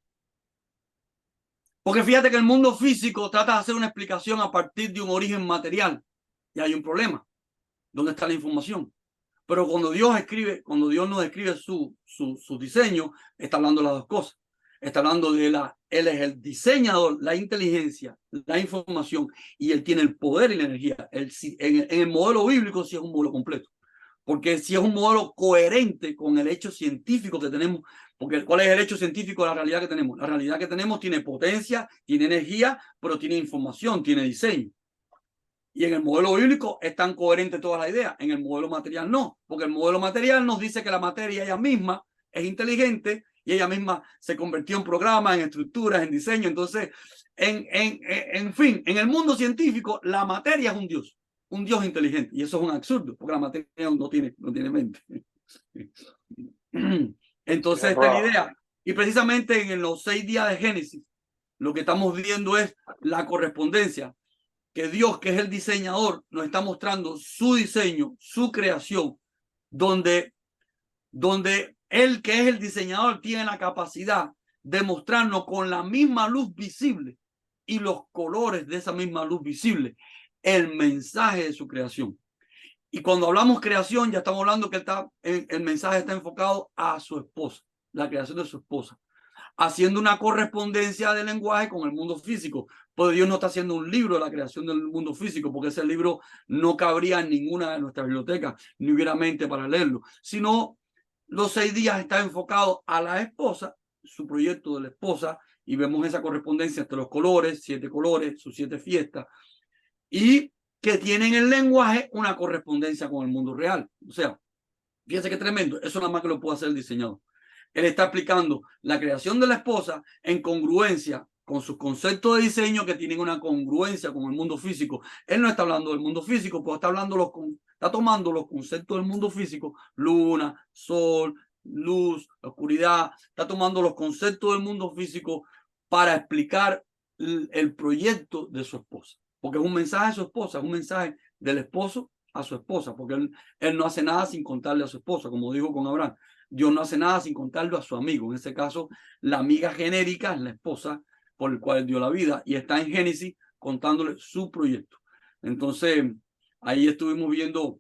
Speaker 2: Porque fíjate que el mundo físico trata de hacer una explicación a partir de un origen material y hay un problema. ¿Dónde está la información? Pero cuando Dios escribe, cuando Dios nos escribe su diseño, está hablando de las dos cosas. Está hablando de él es el diseñador, la inteligencia, la información, y él tiene el poder y la energía. En el modelo bíblico sí es un modelo completo, porque si es un modelo coherente con el hecho científico que tenemos, porque ¿cuál es el hecho científico de la realidad que tenemos? La realidad que tenemos tiene potencia, tiene energía, pero tiene información, tiene diseño. Y en el modelo bíblico es tan coherente toda la idea. En el modelo material no, porque el modelo material nos dice que la materia ella misma es inteligente y ella misma se convirtió en programas, en estructuras, en diseño. Entonces, en fin, en el mundo científico la materia es un Dios inteligente. Y eso es un absurdo, porque la materia no tiene mente. Entonces, esta es la idea. Y precisamente en los 6 días de Génesis, lo que estamos viendo es la correspondencia, que Dios, que es el diseñador, nos está mostrando su diseño, su creación, donde él, que es el diseñador, tiene la capacidad de mostrarnos con la misma luz visible y los colores de esa misma luz visible el mensaje de su creación. Y cuando hablamos creación, ya estamos hablando que el mensaje está enfocado a su esposa, la creación de su esposa, haciendo una correspondencia del lenguaje con el mundo físico. Pues Dios no está haciendo un libro de la creación del mundo físico, porque ese libro no cabría en ninguna de nuestras bibliotecas, ni hubiera mente para leerlo, sino los 6 días está enfocado a la esposa, su proyecto de la esposa, y vemos esa correspondencia entre los colores, 7 colores, sus 7 fiestas, y que tienen el lenguaje una correspondencia con el mundo real. O sea, fíjense qué tremendo, eso nada más que lo puede hacer el diseñador. Él está explicando la creación de la esposa en congruencia con sus conceptos de diseño que tienen una congruencia con el mundo físico. Él no está hablando del mundo físico, pues está tomando los conceptos del mundo físico, luna, sol, luz, oscuridad, está tomando los conceptos del mundo físico para explicar el proyecto de su esposa. Porque es un mensaje a su esposa, es un mensaje del esposo a su esposa, porque él no hace nada sin contarle a su esposa, como dijo con Abraham. Dios no hace nada sin contarlo a su amigo. En este caso, la amiga genérica es la esposa por el cual dio la vida y está en Génesis contándole su proyecto. Entonces, ahí estuvimos viendo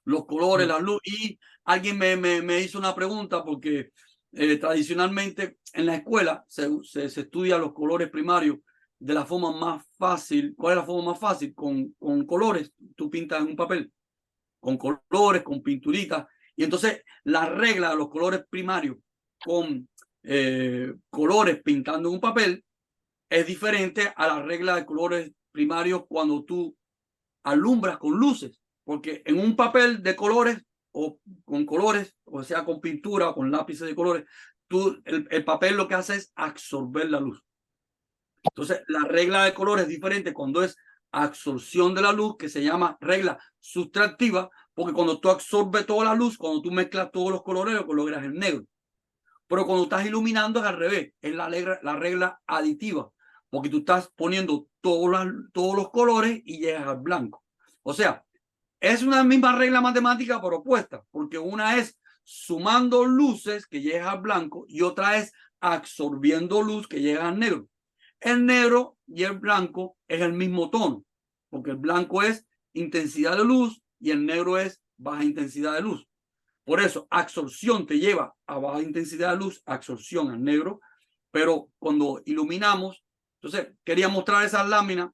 Speaker 2: los colores, la luz, y alguien me hizo una pregunta porque tradicionalmente en la escuela se estudia los colores primarios de la forma más fácil. ¿Cuál es la forma más fácil? Con colores. Tú pintas en un papel, con colores, con pinturitas. Y entonces la regla de los colores primarios con colores pintando en un papel es diferente a la regla de colores primarios cuando tú alumbras con luces, porque en un papel de colores o con colores, o sea, con pintura o con lápices de colores, el papel lo que hace es absorber la luz. Entonces, la regla de colores es diferente cuando es absorción de la luz, que se llama regla sustractiva, porque cuando tú absorbes toda la luz, cuando tú mezclas todos los colores, lo logras en negro. Pero cuando estás iluminando es al revés, es la regla aditiva, porque tú estás poniendo todos los colores y llegas al blanco. O sea, es una misma regla matemática pero opuesta, porque una es sumando luces que llegas al blanco y otra es absorbiendo luz que llega al negro. El negro y el blanco es el mismo tono, porque el blanco es intensidad de luz y el negro es baja intensidad de luz. Por eso, absorción te lleva a baja intensidad de luz, absorción al negro, pero cuando iluminamos, entonces quería mostrar esas láminas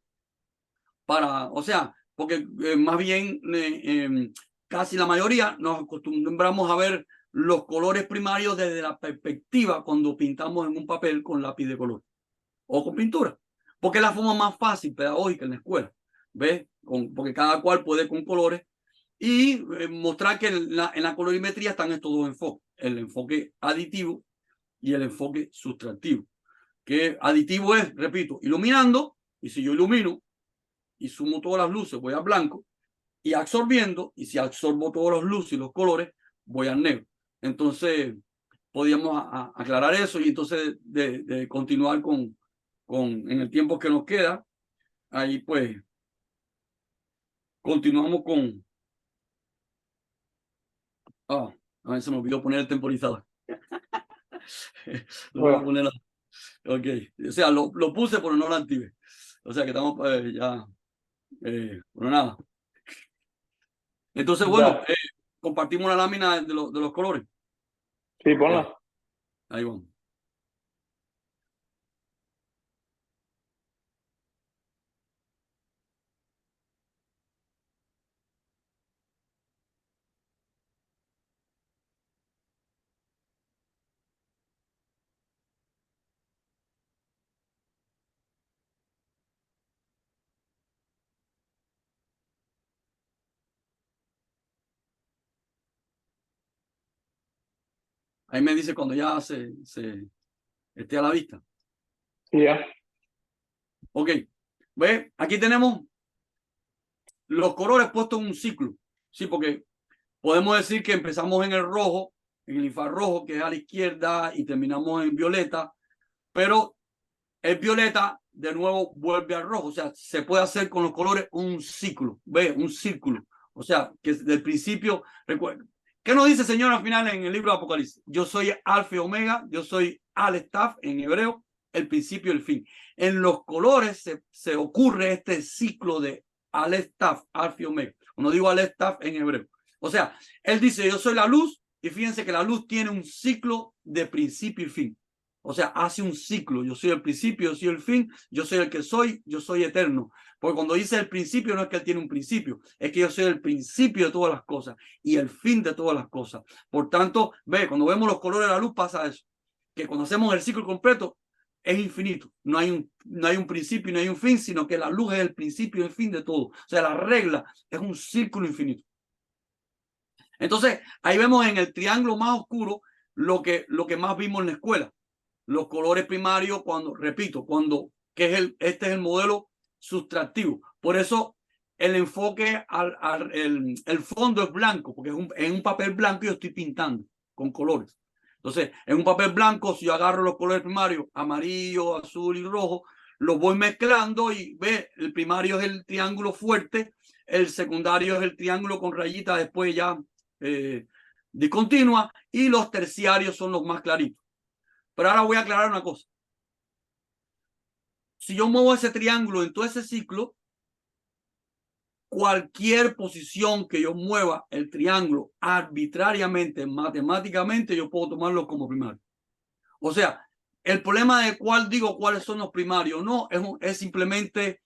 Speaker 2: para, o sea, porque más bien casi la mayoría nos acostumbramos a ver los colores primarios desde la perspectiva cuando pintamos en un papel con lápiz de color o con pintura, porque es la forma más fácil pedagógica en la escuela, ¿ves? Porque cada cual puede con colores y mostrar que en la colorimetría están estos dos enfoques, el enfoque aditivo y el enfoque sustractivo. Que aditivo es, repito, iluminando, y si yo ilumino y sumo todas las luces, voy a blanco, y absorbiendo, y si absorbo todas las luces y los colores, voy al negro. Entonces, podíamos aclarar eso y entonces de continuar en el tiempo que nos queda, ahí pues continuamos con... a ver, se me olvidó poner el temporizador. Lo voy a poner Ok, o sea, lo puse, pero no lo activé. O sea que estamos ya. Bueno, nada. Entonces, bueno,
Speaker 1: Ya,
Speaker 2: compartimos una lámina de los colores.
Speaker 1: sí,
Speaker 2: Ok,
Speaker 1: ponla.
Speaker 2: ahí vamos. Ahí me dice cuando ya se esté a la vista.
Speaker 1: Sí, ya.
Speaker 2: Ok, ve, aquí tenemos los colores puestos en un ciclo. Sí, porque podemos decir que empezamos en el rojo, en el infrarrojo, que es a la izquierda, y terminamos en violeta, pero el violeta de nuevo vuelve al rojo. O sea, se puede hacer con los colores un ciclo, ve, un círculo. O sea, que del principio, recuerda. ¿Qué nos dice el Señor al final en el libro de Apocalipsis? Yo soy Alfa y Omega, yo soy Al-Staf en hebreo, el principio y el fin. En los colores se ocurre este ciclo de Al-Staf, Alfa y Omega. Cuando digo Al-Staf en hebreo. O sea, él dice, yo soy la luz, y fíjense que la luz tiene un ciclo de principio y fin. O sea, hace un ciclo. Yo soy el principio, yo soy el fin, yo soy el que soy, yo soy eterno. Porque cuando dice el principio no es que él tiene un principio, es que yo soy el principio de todas las cosas y el fin de todas las cosas. Por tanto, ve, cuando vemos los colores de la luz pasa eso, que cuando hacemos el ciclo completo es infinito. No hay un principio y no hay un fin, sino que la luz es el principio y el fin de todo. O sea, la regla es un círculo infinito. Entonces, ahí vemos en el triángulo más oscuro lo que más vimos en la escuela. Los colores primarios, cuando, repito, que es este es el modelo sustractivo. Por eso el enfoque el fondo es blanco, porque en un papel blanco yo estoy pintando con colores. Entonces, en un papel blanco, si yo agarro los colores primarios, amarillo, azul y rojo, los voy mezclando y ve, el primario es el triángulo fuerte, el secundario es el triángulo con rayita después ya discontinua, y los terciarios son los más claritos. Pero ahora voy a aclarar una cosa. Si yo muevo ese triángulo en todo ese ciclo, cualquier posición que yo mueva el triángulo arbitrariamente, matemáticamente, yo puedo tomarlo como primario. O sea, el problema de cuál digo cuáles son los primarios, no, es simplemente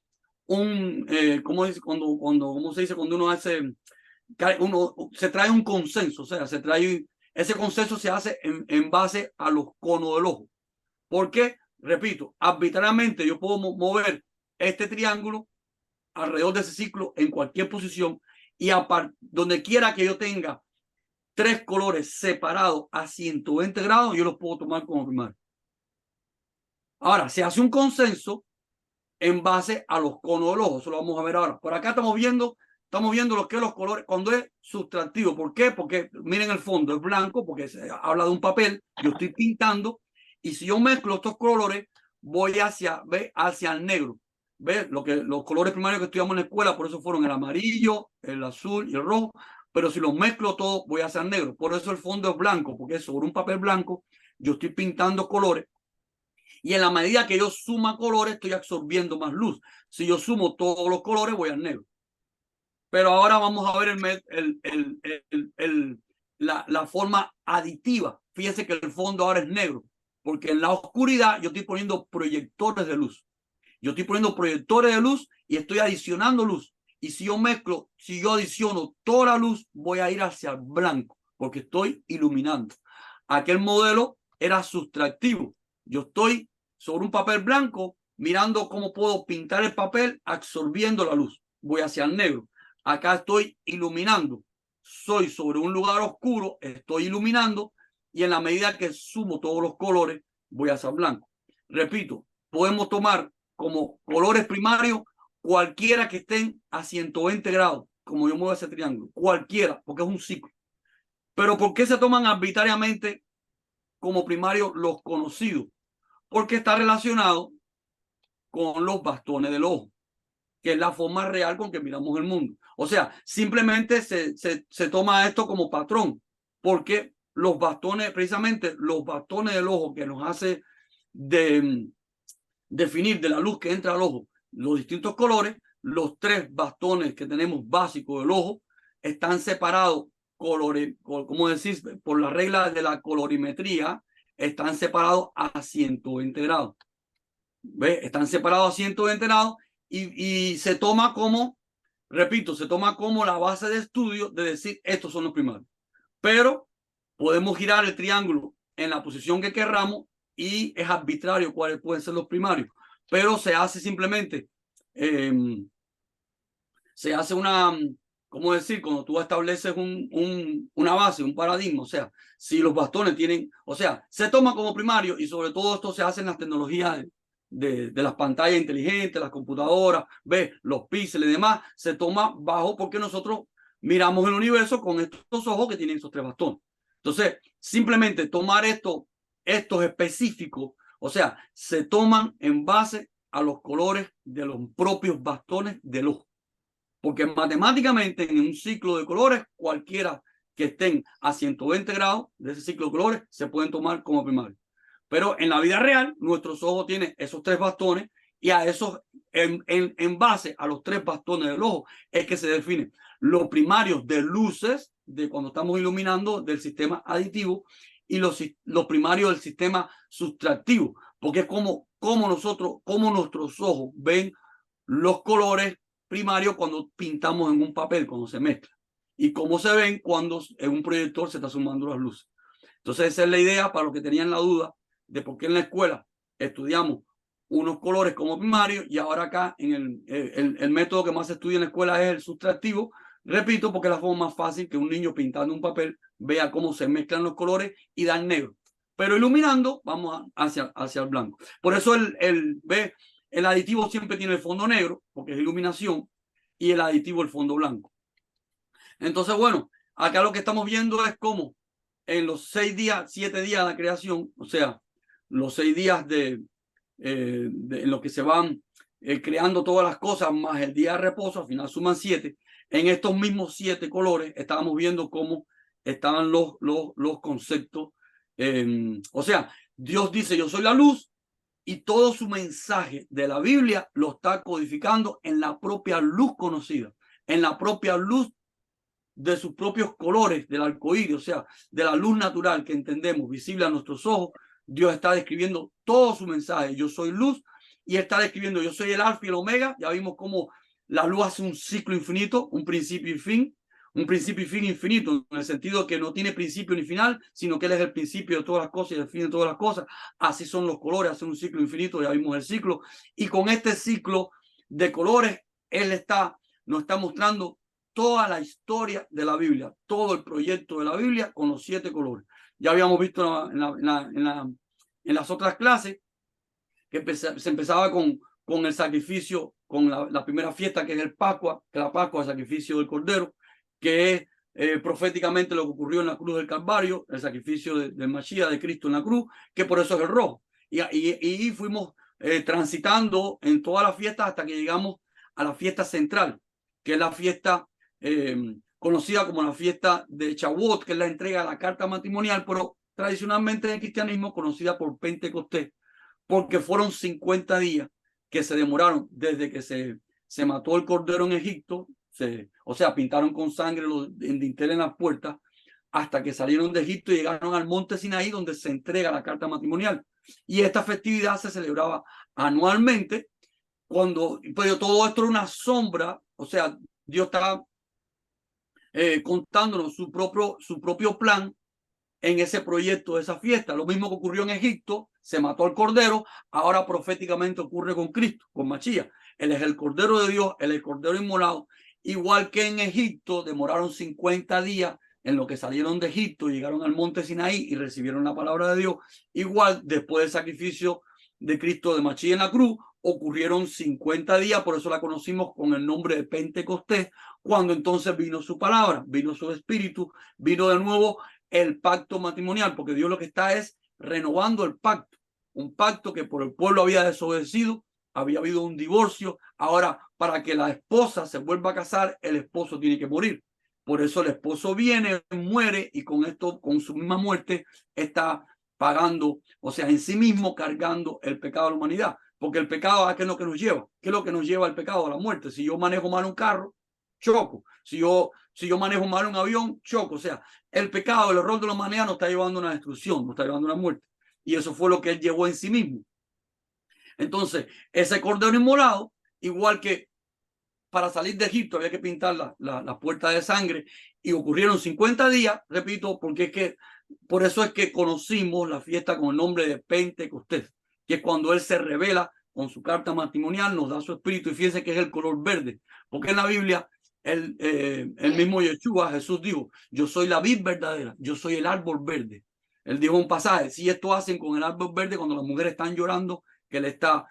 Speaker 2: ¿cómo es? ¿Cómo se dice? Cuando uno se trae un consenso, o sea, ese consenso se hace en base a los conos del ojo. ¿Por qué? Repito, arbitrariamente yo puedo mover este triángulo alrededor de ese ciclo en cualquier posición y donde quiera que yo tenga tres colores separados a 120 grados, yo los puedo tomar como primario. Ahora, se hace un consenso en base a los conos del ojo. Eso lo vamos a ver ahora. Por acá estamos viendo lo que es los colores cuando es sustractivo. ¿Por qué? Porque miren el fondo, es blanco porque se habla de un papel, yo estoy pintando y si yo mezclo estos colores voy hacia el negro. ¿Ve? Los colores primarios que estudiamos en la escuela, por eso fueron el amarillo, el azul y el rojo, pero si los mezclo todos voy hacia el negro. Por eso el fondo es blanco, porque sobre un papel blanco yo estoy pintando colores y en la medida que yo suma colores estoy absorbiendo más luz. Si yo sumo todos los colores voy al negro. Pero ahora vamos a ver la forma aditiva. Fíjese que el fondo ahora es negro, porque en la oscuridad yo estoy poniendo proyectores de luz. Yo estoy poniendo proyectores de luz y estoy adicionando luz. Y si yo adiciono toda la luz, voy a ir hacia el blanco, porque estoy iluminando. Aquel modelo era sustractivo. Yo estoy sobre un papel blanco mirando cómo puedo pintar el papel absorbiendo la luz. Voy hacia el negro. Acá estoy iluminando. Soy sobre un lugar oscuro, estoy iluminando y en la medida que sumo todos los colores, voy hacia el blanco. Repito, podemos tomar como colores primarios cualquiera que estén a 120 grados, como yo muevo ese triángulo, cualquiera, porque es un ciclo. Pero ¿por qué se toman arbitrariamente como primarios los conocidos? Porque está relacionado con los bastones del ojo, que es la forma real con que miramos el mundo. O sea, simplemente se toma esto como patrón, porque los bastones, precisamente los bastones del ojo que nos hace definir de la luz que entra al ojo los distintos colores, los 3 bastones que tenemos básicos del ojo están separados, como decís, por las reglas de la colorimetría, están separados a 120 grados. ¿Ves? Están separados a 120 grados y se toma como, repito, se toma como la base de estudio de decir estos son los primarios. Pero podemos girar el triángulo en la posición que querramos y es arbitrario cuáles pueden ser los primarios. Pero se hace simplemente, se hace una, ¿cómo decir? Cuando tú estableces una base, un paradigma, o sea, si los bastones tienen, o sea, se toma como primario y sobre todo esto se hace en las tecnologías de las pantallas inteligentes, las computadoras, ves, los píxeles y demás, se toma bajo porque nosotros miramos el universo con estos ojos que tienen esos 3 bastones. Entonces, simplemente tomar estos específicos, o sea, se toman en base a los colores de los propios bastones del ojo. Porque matemáticamente en un ciclo de colores, cualquiera que estén a 120 grados de ese ciclo de colores se pueden tomar como primario. Pero en la vida real, nuestros ojos tienen esos 3 bastones y a esos, en base a los 3 bastones del ojo, es que se definen los primarios de luces de cuando estamos iluminando del sistema aditivo y los primarios del sistema sustractivo, porque es como nuestros ojos ven los colores primarios cuando pintamos en un papel, cuando se mezcla, y cómo se ven cuando en un proyector se está sumando las luces. Entonces esa es la idea para los que tenían la duda de por qué en la escuela estudiamos unos colores como primarios y ahora acá en el método que más se estudia en la escuela es el sustractivo. Repito, porque es la forma más fácil que un niño pintando un papel vea cómo se mezclan los colores y dan negro. Pero iluminando, vamos hacia el blanco. Por eso el aditivo siempre tiene el fondo negro, porque es iluminación, y el aditivo el fondo blanco. Entonces, bueno, acá lo que estamos viendo es cómo en los 6 días, 7 días de la creación, o sea, los 6 días en lo que se van creando todas las cosas, más el día de reposo, al final suman 7. En estos mismos 7 colores estábamos viendo cómo estaban los conceptos. O sea, Dios dice, yo soy la luz, y todo su mensaje de la Biblia lo está codificando en la propia luz conocida, en la propia luz de sus propios colores del arcoíris, o sea, de la luz natural que entendemos, visible a nuestros ojos. Dios está describiendo todo su mensaje, yo soy luz, y está describiendo, yo soy el alfa y el omega. Ya vimos cómo la luz hace un ciclo infinito, un principio y fin, un principio y fin infinito, en el sentido que no tiene principio ni final, sino que Él es el principio de todas las cosas y el fin de todas las cosas. Así son los colores, hacen un ciclo infinito, ya vimos el ciclo, y con este ciclo de colores, Él nos está mostrando toda la historia de la Biblia, todo el proyecto de la Biblia con los 7 colores. Ya habíamos visto en las otras clases que se empezaba con el sacrificio, con la primera fiesta, que es el Pascua, que es la Pascua, el sacrificio del Cordero, que es proféticamente lo que ocurrió en la cruz del Calvario, el sacrificio del Mashiach, de Cristo en la cruz, que por eso es el rojo. Y fuimos transitando en todas las fiestas hasta que llegamos a la fiesta central, que es la fiesta conocida como la fiesta de Shavuot, que es la entrega de la carta matrimonial, pero tradicionalmente en el cristianismo conocida por Pentecostés, porque fueron 50 días que se demoraron desde que se mató el cordero en Egipto, o sea, pintaron con sangre en dintel en las puertas, hasta que salieron de Egipto y llegaron al monte Sinaí, donde se entrega la carta matrimonial. Y esta festividad se celebraba anualmente, pero todo esto era una sombra, o sea, Dios estaba contándonos su propio plan en ese proyecto de esa fiesta. Lo mismo que ocurrió en Egipto, se mató al cordero, ahora proféticamente ocurre con Cristo, con Mashiach. Él es el cordero de Dios, él es el cordero inmolado. Igual que en Egipto demoraron 50 días en lo que salieron de Egipto, llegaron al monte Sinaí y recibieron la palabra de Dios. Igual después del sacrificio de Cristo de Mashiach en la cruz, ocurrieron 50 días, por eso la conocimos con el nombre de Pentecostés, cuando entonces vino su palabra, vino su espíritu, vino de nuevo el pacto matrimonial, porque Dios lo que está es renovando el pacto, un pacto que por el pueblo había desobedecido, había habido un divorcio. Ahora, para que la esposa se vuelva a casar, el esposo tiene que morir. Por eso el esposo viene, muere, y con esto, con su misma muerte, esta pagando, o sea, en sí mismo cargando el pecado de la humanidad. Porque el pecado, ¿a qué es lo que nos lleva? ¿Qué es lo que nos lleva al pecado? A la muerte. Si yo manejo mal un carro, choco. Si yo manejo mal un avión, choco. O sea, el pecado, el error de la humanidad nos está llevando a una destrucción, nos está llevando a una muerte. Y eso fue lo que él llevó en sí mismo. Entonces, ese cordero inmolado, igual que para salir de Egipto había que pintar la puerta de sangre, y ocurrieron 50 días, repito, porque es que por eso es que conocimos la fiesta con el nombre de Pentecostés, que es cuando él se revela con su carta matrimonial, nos da su espíritu, y fíjense que es el color verde, porque en la Biblia el mismo Yeshua, Jesús dijo, yo soy la vid verdadera, yo soy el árbol verde. Él dijo un pasaje, si esto hacen con el árbol verde cuando las mujeres están llorando, que él está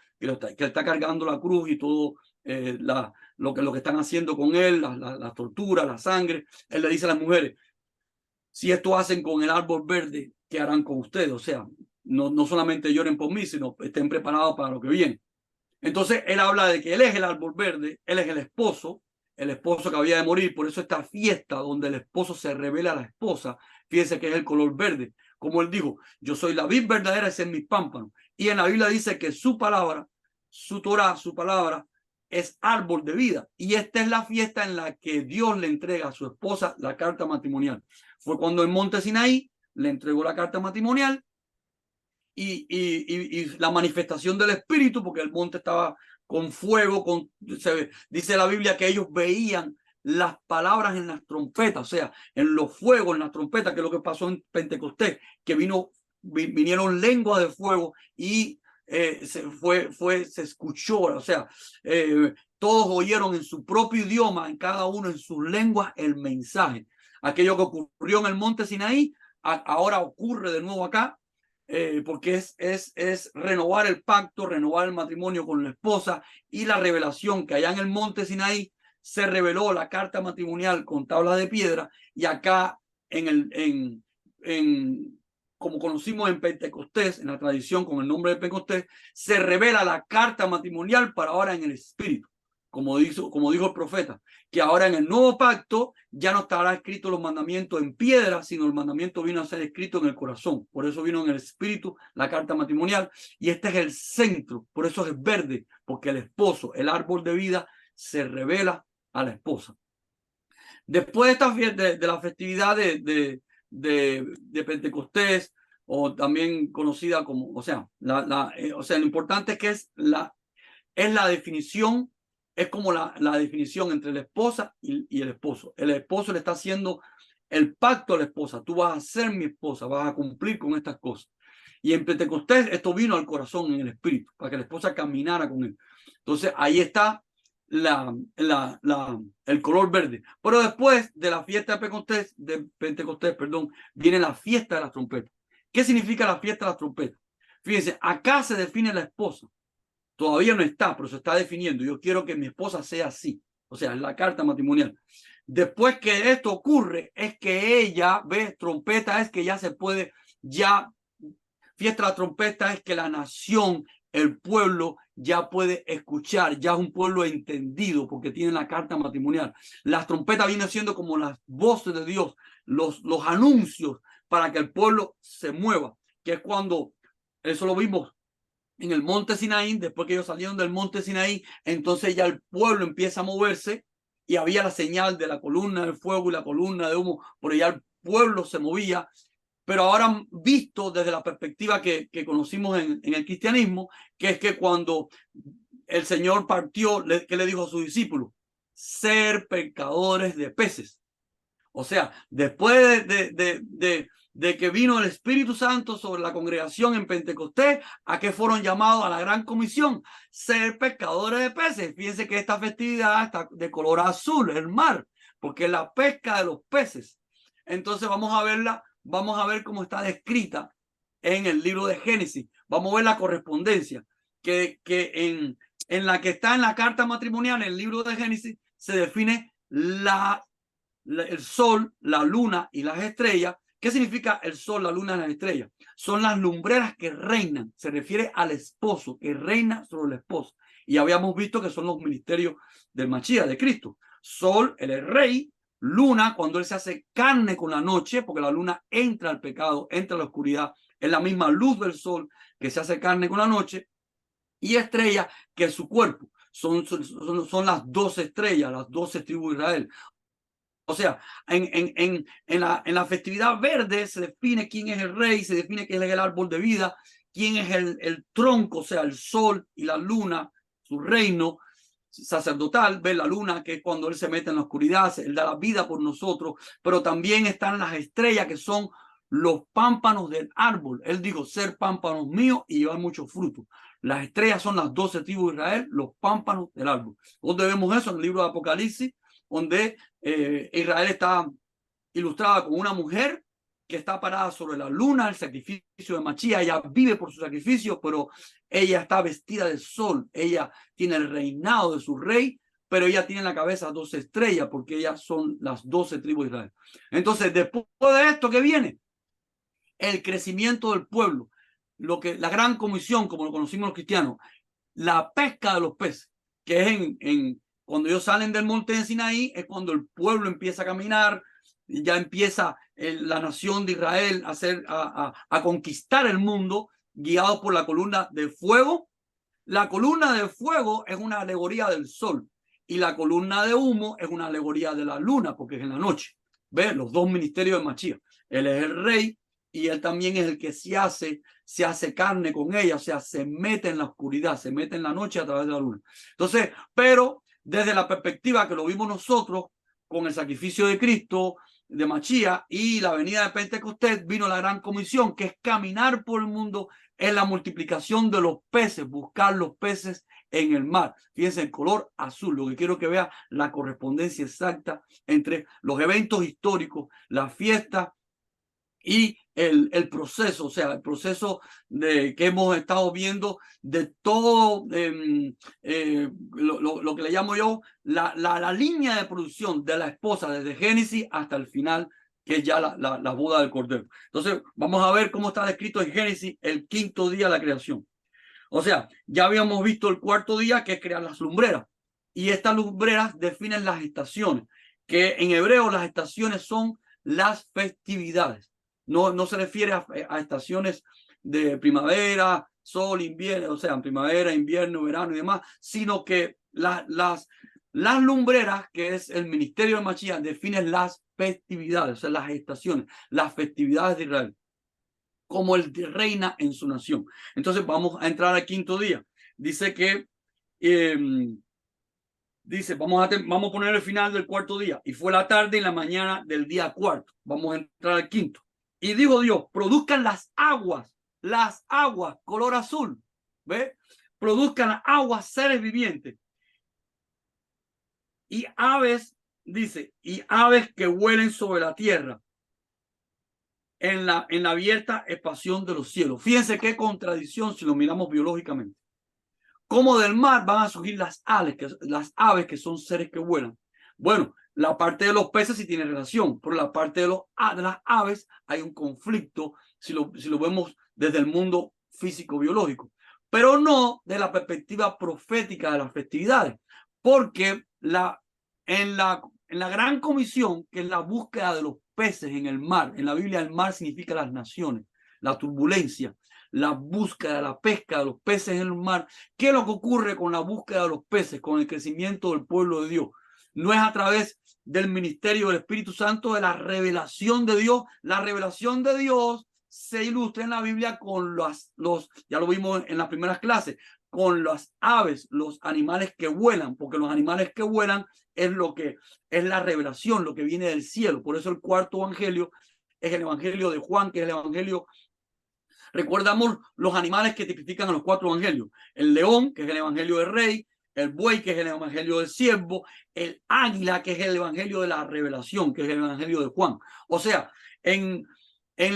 Speaker 2: cargando la cruz y todo lo que están haciendo con él, la tortura, la sangre. Él le dice a las mujeres, si esto hacen con el árbol verde, ¿qué harán con ustedes? O sea, no solamente lloren por mí, sino estén preparados para lo que viene. Entonces él habla de que él es el árbol verde, él es el esposo que había de morir. Por eso esta fiesta donde el esposo se revela a la esposa, fíjense que es el color verde. Como él dijo, yo soy la vid verdadera, ese es mi pámpano. Y en la Biblia dice que su palabra, su Torah, su palabra, es árbol de vida. Y esta es la fiesta en la que Dios le entrega a su esposa la carta matrimonial. Fue cuando en Monte Sinaí le entregó la carta matrimonial y la manifestación del Espíritu, porque el monte estaba con fuego, dice la Biblia que ellos veían las palabras en las trompetas, o sea, en los fuegos, en las trompetas, que es lo que pasó en Pentecostés, que vinieron lenguas de fuego y se escuchó, o sea, todos oyeron en su propio idioma, en cada uno en sus lenguas, el mensaje. Aquello que ocurrió en el monte Sinaí, ahora ocurre de nuevo acá, porque es renovar el pacto, renovar el matrimonio con la esposa, y la revelación que allá en el monte Sinaí se reveló la carta matrimonial con tablas de piedra, y acá como conocimos en Pentecostés, en la tradición con el nombre de Pentecostés, se revela la carta matrimonial para ahora en el Espíritu. Como dijo el profeta, que ahora en el nuevo pacto ya no estará escrito los mandamientos en piedra, sino el mandamiento vino a ser escrito en el corazón. Por eso vino en el espíritu la carta matrimonial, y este es el centro, por eso es verde, porque el esposo, el árbol de vida, se revela a la esposa. Después de esta fiesta, de la festividad de Pentecostés, o también conocida como, o sea, lo importante es que es la definición, es como la definición entre la esposa y el esposo. El esposo le está haciendo el pacto a la esposa. Tú vas a ser mi esposa, vas a cumplir con estas cosas. Y en Pentecostés esto vino al corazón, en el espíritu, para que la esposa caminara con él. Entonces ahí está el color verde. Pero después de la fiesta de Pentecostés, viene la fiesta de las trompetas. ¿Qué significa la fiesta de las trompetas? Fíjense, acá se define la esposa. Todavía no está, pero se está definiendo. Yo quiero que mi esposa sea así. O sea, es la carta matrimonial. Después que esto ocurre, es que ella ve trompeta, es que ya se puede, fiesta de la trompeta es que la nación, el pueblo, ya puede escuchar, ya es un pueblo entendido porque tiene la carta matrimonial. Las trompetas vienen siendo como las voces de Dios, los anuncios para que el pueblo se mueva, que es cuando, eso lo vimos en el monte Sinaí. Después que ellos salieron del monte Sinaí, entonces ya el pueblo empieza a moverse, y había la señal de la columna de fuego y la columna de humo, por allá el pueblo se movía. Pero ahora visto desde la perspectiva que conocimos en el cristianismo, que es que cuando el Señor partió, ¿qué le dijo a sus discípulos? Ser pescadores de peces. O sea, después de que vino el Espíritu Santo sobre la congregación en Pentecostés, ¿a qué fueron llamados a la gran comisión? Ser pescadores de peces. Fíjense que esta festividad está de color azul, el mar, porque es la pesca de los peces. Entonces vamos a ver cómo está descrita en el libro de Génesis. Vamos a ver la correspondencia que en la que está en la carta matrimonial, en el libro de Génesis, se define el sol, la luna y las estrellas. ¿Qué significa el sol, la luna y las estrellas? Son las lumbreras que reinan. Se refiere al esposo, que reina sobre la esposa. Y habíamos visto que son los ministerios del Mashiach, de Cristo. Sol, él es rey. Luna, cuando él se hace carne con la noche, porque la luna entra al pecado, entra a la oscuridad, es la misma luz del sol que se hace carne con la noche, y estrella, que es su cuerpo. Son las 12 estrellas, las 12 tribus de Israel. O sea, en la festividad verde se define quién es el rey, se define quién es el árbol de vida, quién es el tronco, o sea, el sol y la luna, su reino sacerdotal. Ve la luna, que es cuando él se mete en la oscuridad, él da la vida por nosotros, pero también están las estrellas, que son los pámpanos del árbol. Él dijo, ser pámpanos míos y llevar mucho fruto. Las estrellas son las 12 tribus de Israel, los pámpanos del árbol. ¿Dónde vemos eso? En el libro de Apocalipsis, donde Israel está ilustrada con una mujer que está parada sobre la luna, el sacrificio de Machía. Ella vive por su sacrificio, pero ella está vestida de sol. Ella tiene el reinado de su rey, pero ella tiene en la cabeza 12 estrellas, porque ellas son las 12 tribus de Israel. Entonces, después de esto, ¿qué viene? El crecimiento del pueblo, la gran comisión, como lo conocimos los cristianos, la pesca de los peces, que es cuando ellos salen del monte de Sinaí, es cuando el pueblo empieza a caminar, ya empieza la nación de Israel a conquistar el mundo, guiados por la columna de fuego. La columna de fuego es una alegoría del sol, y la columna de humo es una alegoría de la luna, porque es en la noche. ¿Ves? Los dos ministerios de Machía. Él es el rey, y él también es el que se hace carne con ella, o sea, se mete en la oscuridad, se mete en la noche a través de la luna. Entonces, pero desde la perspectiva que lo vimos nosotros con el sacrificio de Cristo, de Machía, y la venida de Pentecostés, vino la gran comisión, que es caminar por el mundo en la multiplicación de los peces, buscar los peces en el mar. Fíjense, el color azul. Lo que quiero que vea la correspondencia exacta entre los eventos históricos, la fiesta y el proceso, o sea, el proceso que hemos estado viendo de todo lo que le llamo yo la línea de producción de la esposa, desde Génesis hasta el final, que es ya la boda del Cordero. Entonces, vamos a ver cómo está descrito en Génesis el quinto día de la creación. O sea, ya habíamos visto el cuarto día, que es crear las lumbreras, y estas lumbreras definen las estaciones, que en hebreo las estaciones son las festividades. No se refiere a estaciones de primavera, sol, invierno, o sea, primavera, invierno, verano y demás, sino que las lumbreras, que es el ministerio de Mashiach, definen las festividades, o sea, las estaciones, las festividades de Israel, como el que reina en su nación. Entonces vamos a entrar al quinto día. Dice que vamos a poner el final del cuarto día. Y fue la tarde y la mañana del día cuarto. Vamos a entrar al quinto. Y dijo Dios, produzcan las aguas, color azul. ¿Ve? Produzcan las aguas, seres vivientes. Y aves, dice, y aves que vuelen sobre la tierra, en la abierta expansión de los cielos. Fíjense qué contradicción si lo miramos biológicamente. Como del mar van a surgir las aves, que son seres que vuelan. Bueno, la parte de los peces sí tiene relación, pero la parte de las aves hay un conflicto si lo vemos desde el mundo físico-biológico, pero no de la perspectiva profética de las festividades, porque en la gran comisión, que es la búsqueda de los peces en el mar, en la Biblia el mar significa las naciones, la turbulencia, la búsqueda, la pesca de los peces en el mar. ¿Qué es lo que ocurre con la búsqueda de los peces, con el crecimiento del pueblo de Dios? No es a través del ministerio del Espíritu Santo, de la revelación de Dios. La revelación de Dios se ilustra en la Biblia con ya lo vimos en las primeras clases, con las aves, los animales que vuelan, porque los animales que vuelan es lo que es la revelación, lo que viene del cielo. Por eso el cuarto evangelio es el evangelio de Juan, que es el evangelio. Recordamos los animales que tipifican a los cuatro evangelios: el león, que es el evangelio del rey; el buey, que es el evangelio del siervo; el águila, que es el evangelio de la revelación, que es el evangelio de Juan. O sea, en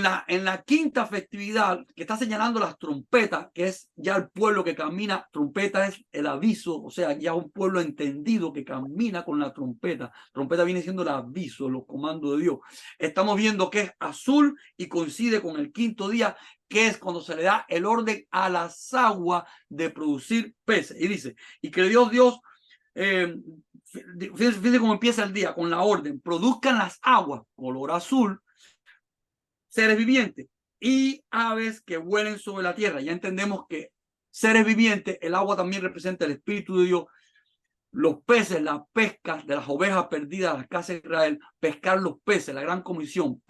Speaker 2: la quinta festividad, que está señalando las trompetas, que es ya el pueblo que camina, trompeta es el aviso, o sea, ya un pueblo entendido que camina con la trompeta. Trompeta viene siendo el aviso, los comandos de Dios. Estamos viendo que es azul y coincide con el quinto día, que es cuando se le da el orden a las aguas de producir peces. Y dice, y que Dios, fíjense cómo empieza el día, con la orden: produzcan las aguas, color azul, seres vivientes, y aves que vuelen sobre la tierra. Ya entendemos que seres vivientes, el agua también representa el Espíritu de Dios, los peces, las pescas de las ovejas perdidas de las casas de Israel, pescar los peces, la gran comisión.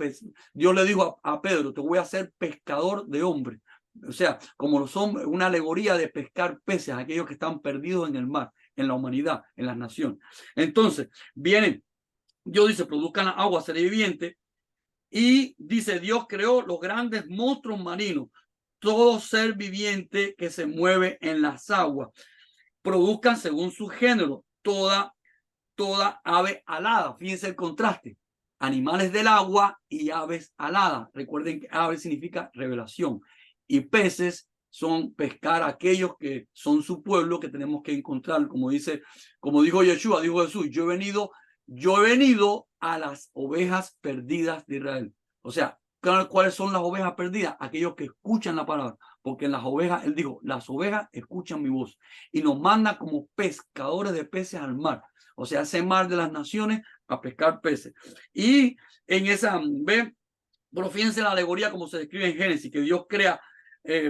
Speaker 2: Dios le dijo a Pedro, te voy a hacer pescador de hombres. O sea, como los hombres, una alegoría de pescar peces, aquellos que están perdidos en el mar, en la humanidad, en las naciones. Entonces, vienen, Dios dice, produzcan agua, seres vivientes, y dice, Dios creó los grandes monstruos marinos, todo ser viviente que se mueve en las aguas, produzcan según su género, toda ave alada. Fíjense el contraste. Animales del agua y aves aladas. Recuerden que ave significa revelación. Y peces son pescar a aquellos que son su pueblo, que tenemos que encontrar, como dijo Yeshua, dijo Jesús, yo he venido a las ovejas perdidas de Israel. O sea, ¿cuáles son las ovejas perdidas? Aquellos que escuchan la palabra, porque las ovejas, él dijo, las ovejas escuchan mi voz y nos manda como pescadores de peces al mar. O sea, ese mar de las naciones a pescar peces. Y en esa, ven, pero fíjense la alegoría como se describe en Génesis, que Dios crea,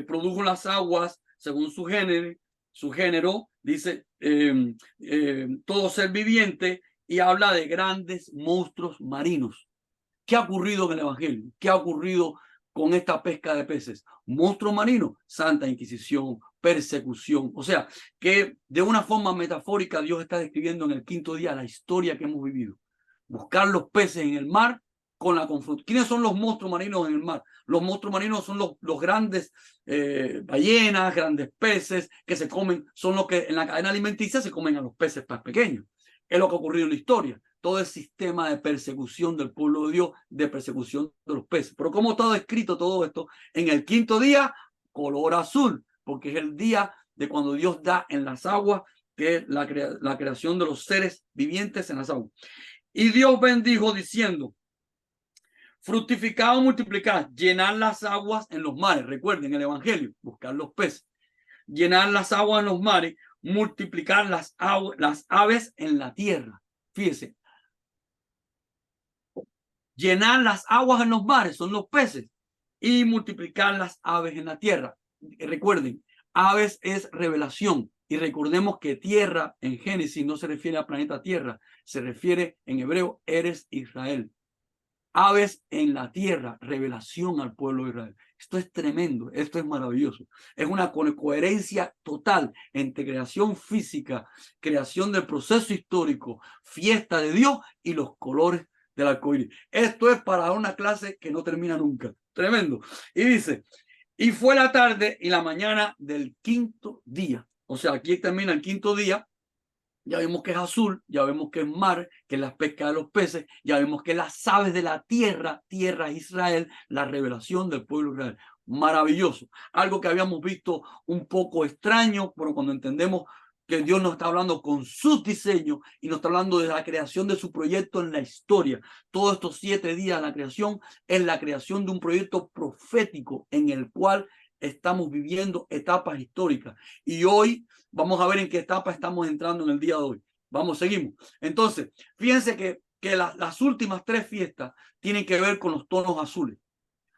Speaker 2: produjo las aguas según su género, dice todo ser viviente, y habla de grandes monstruos marinos. ¿Qué ha ocurrido en el Evangelio? ¿Qué ha ocurrido con esta pesca de peces? Monstruo marino, Santa Inquisición, persecución. O sea, que de una forma metafórica Dios está describiendo en el quinto día la historia que hemos vivido. Buscar los peces en el mar con la confrontación. ¿Quiénes son los monstruos marinos en el mar? Los monstruos marinos son los grandes ballenas, grandes peces que se comen, son los que en la cadena alimenticia se comen a los peces más pequeños. Es lo que ha ocurrido en la historia. Todo el sistema de persecución del pueblo de Dios, de persecución de los peces. Pero como está escrito todo esto, en el quinto día, color azul, porque es el día de cuando Dios da en las aguas, que es la creación de los seres vivientes en las aguas. Y Dios bendijo diciendo, fructificad o multiplicad, llenar las aguas en los mares. Recuerden el Evangelio, buscar los peces. Llenar las aguas en los mares, multiplicar las aves en la tierra. Fíjense, llenar las aguas en los mares, son los peces, y multiplicar las aves en la tierra. Recuerden, aves es revelación, y recordemos que tierra en Génesis no se refiere al planeta Tierra, se refiere en hebreo, eres Israel. Aves en la tierra, revelación al pueblo de Israel. Esto es tremendo, esto es maravilloso. Es una coherencia total entre creación física, creación del proceso histórico, fiesta de Dios y los colores del arcoíris. Esto es para una clase que no termina nunca. Tremendo. Y dice, y fue la tarde y la mañana del quinto día. O sea, aquí termina el quinto día. Ya vemos que es azul, ya vemos que es mar, que es la pesca de los peces, ya vemos que las aves de la tierra, tierra Israel, la revelación del pueblo de Israel. Maravilloso. Algo que habíamos visto un poco extraño, pero cuando entendemos que Dios nos está hablando con sus diseños y nos está hablando de la creación de su proyecto en la historia. Todos estos 7 días de la creación es la creación de un proyecto profético en el cual estamos viviendo etapas históricas. Y hoy vamos a ver en qué etapa estamos entrando en el día de hoy. Vamos, seguimos. Entonces, fíjense que las últimas 3 fiestas tienen que ver con los tonos azules,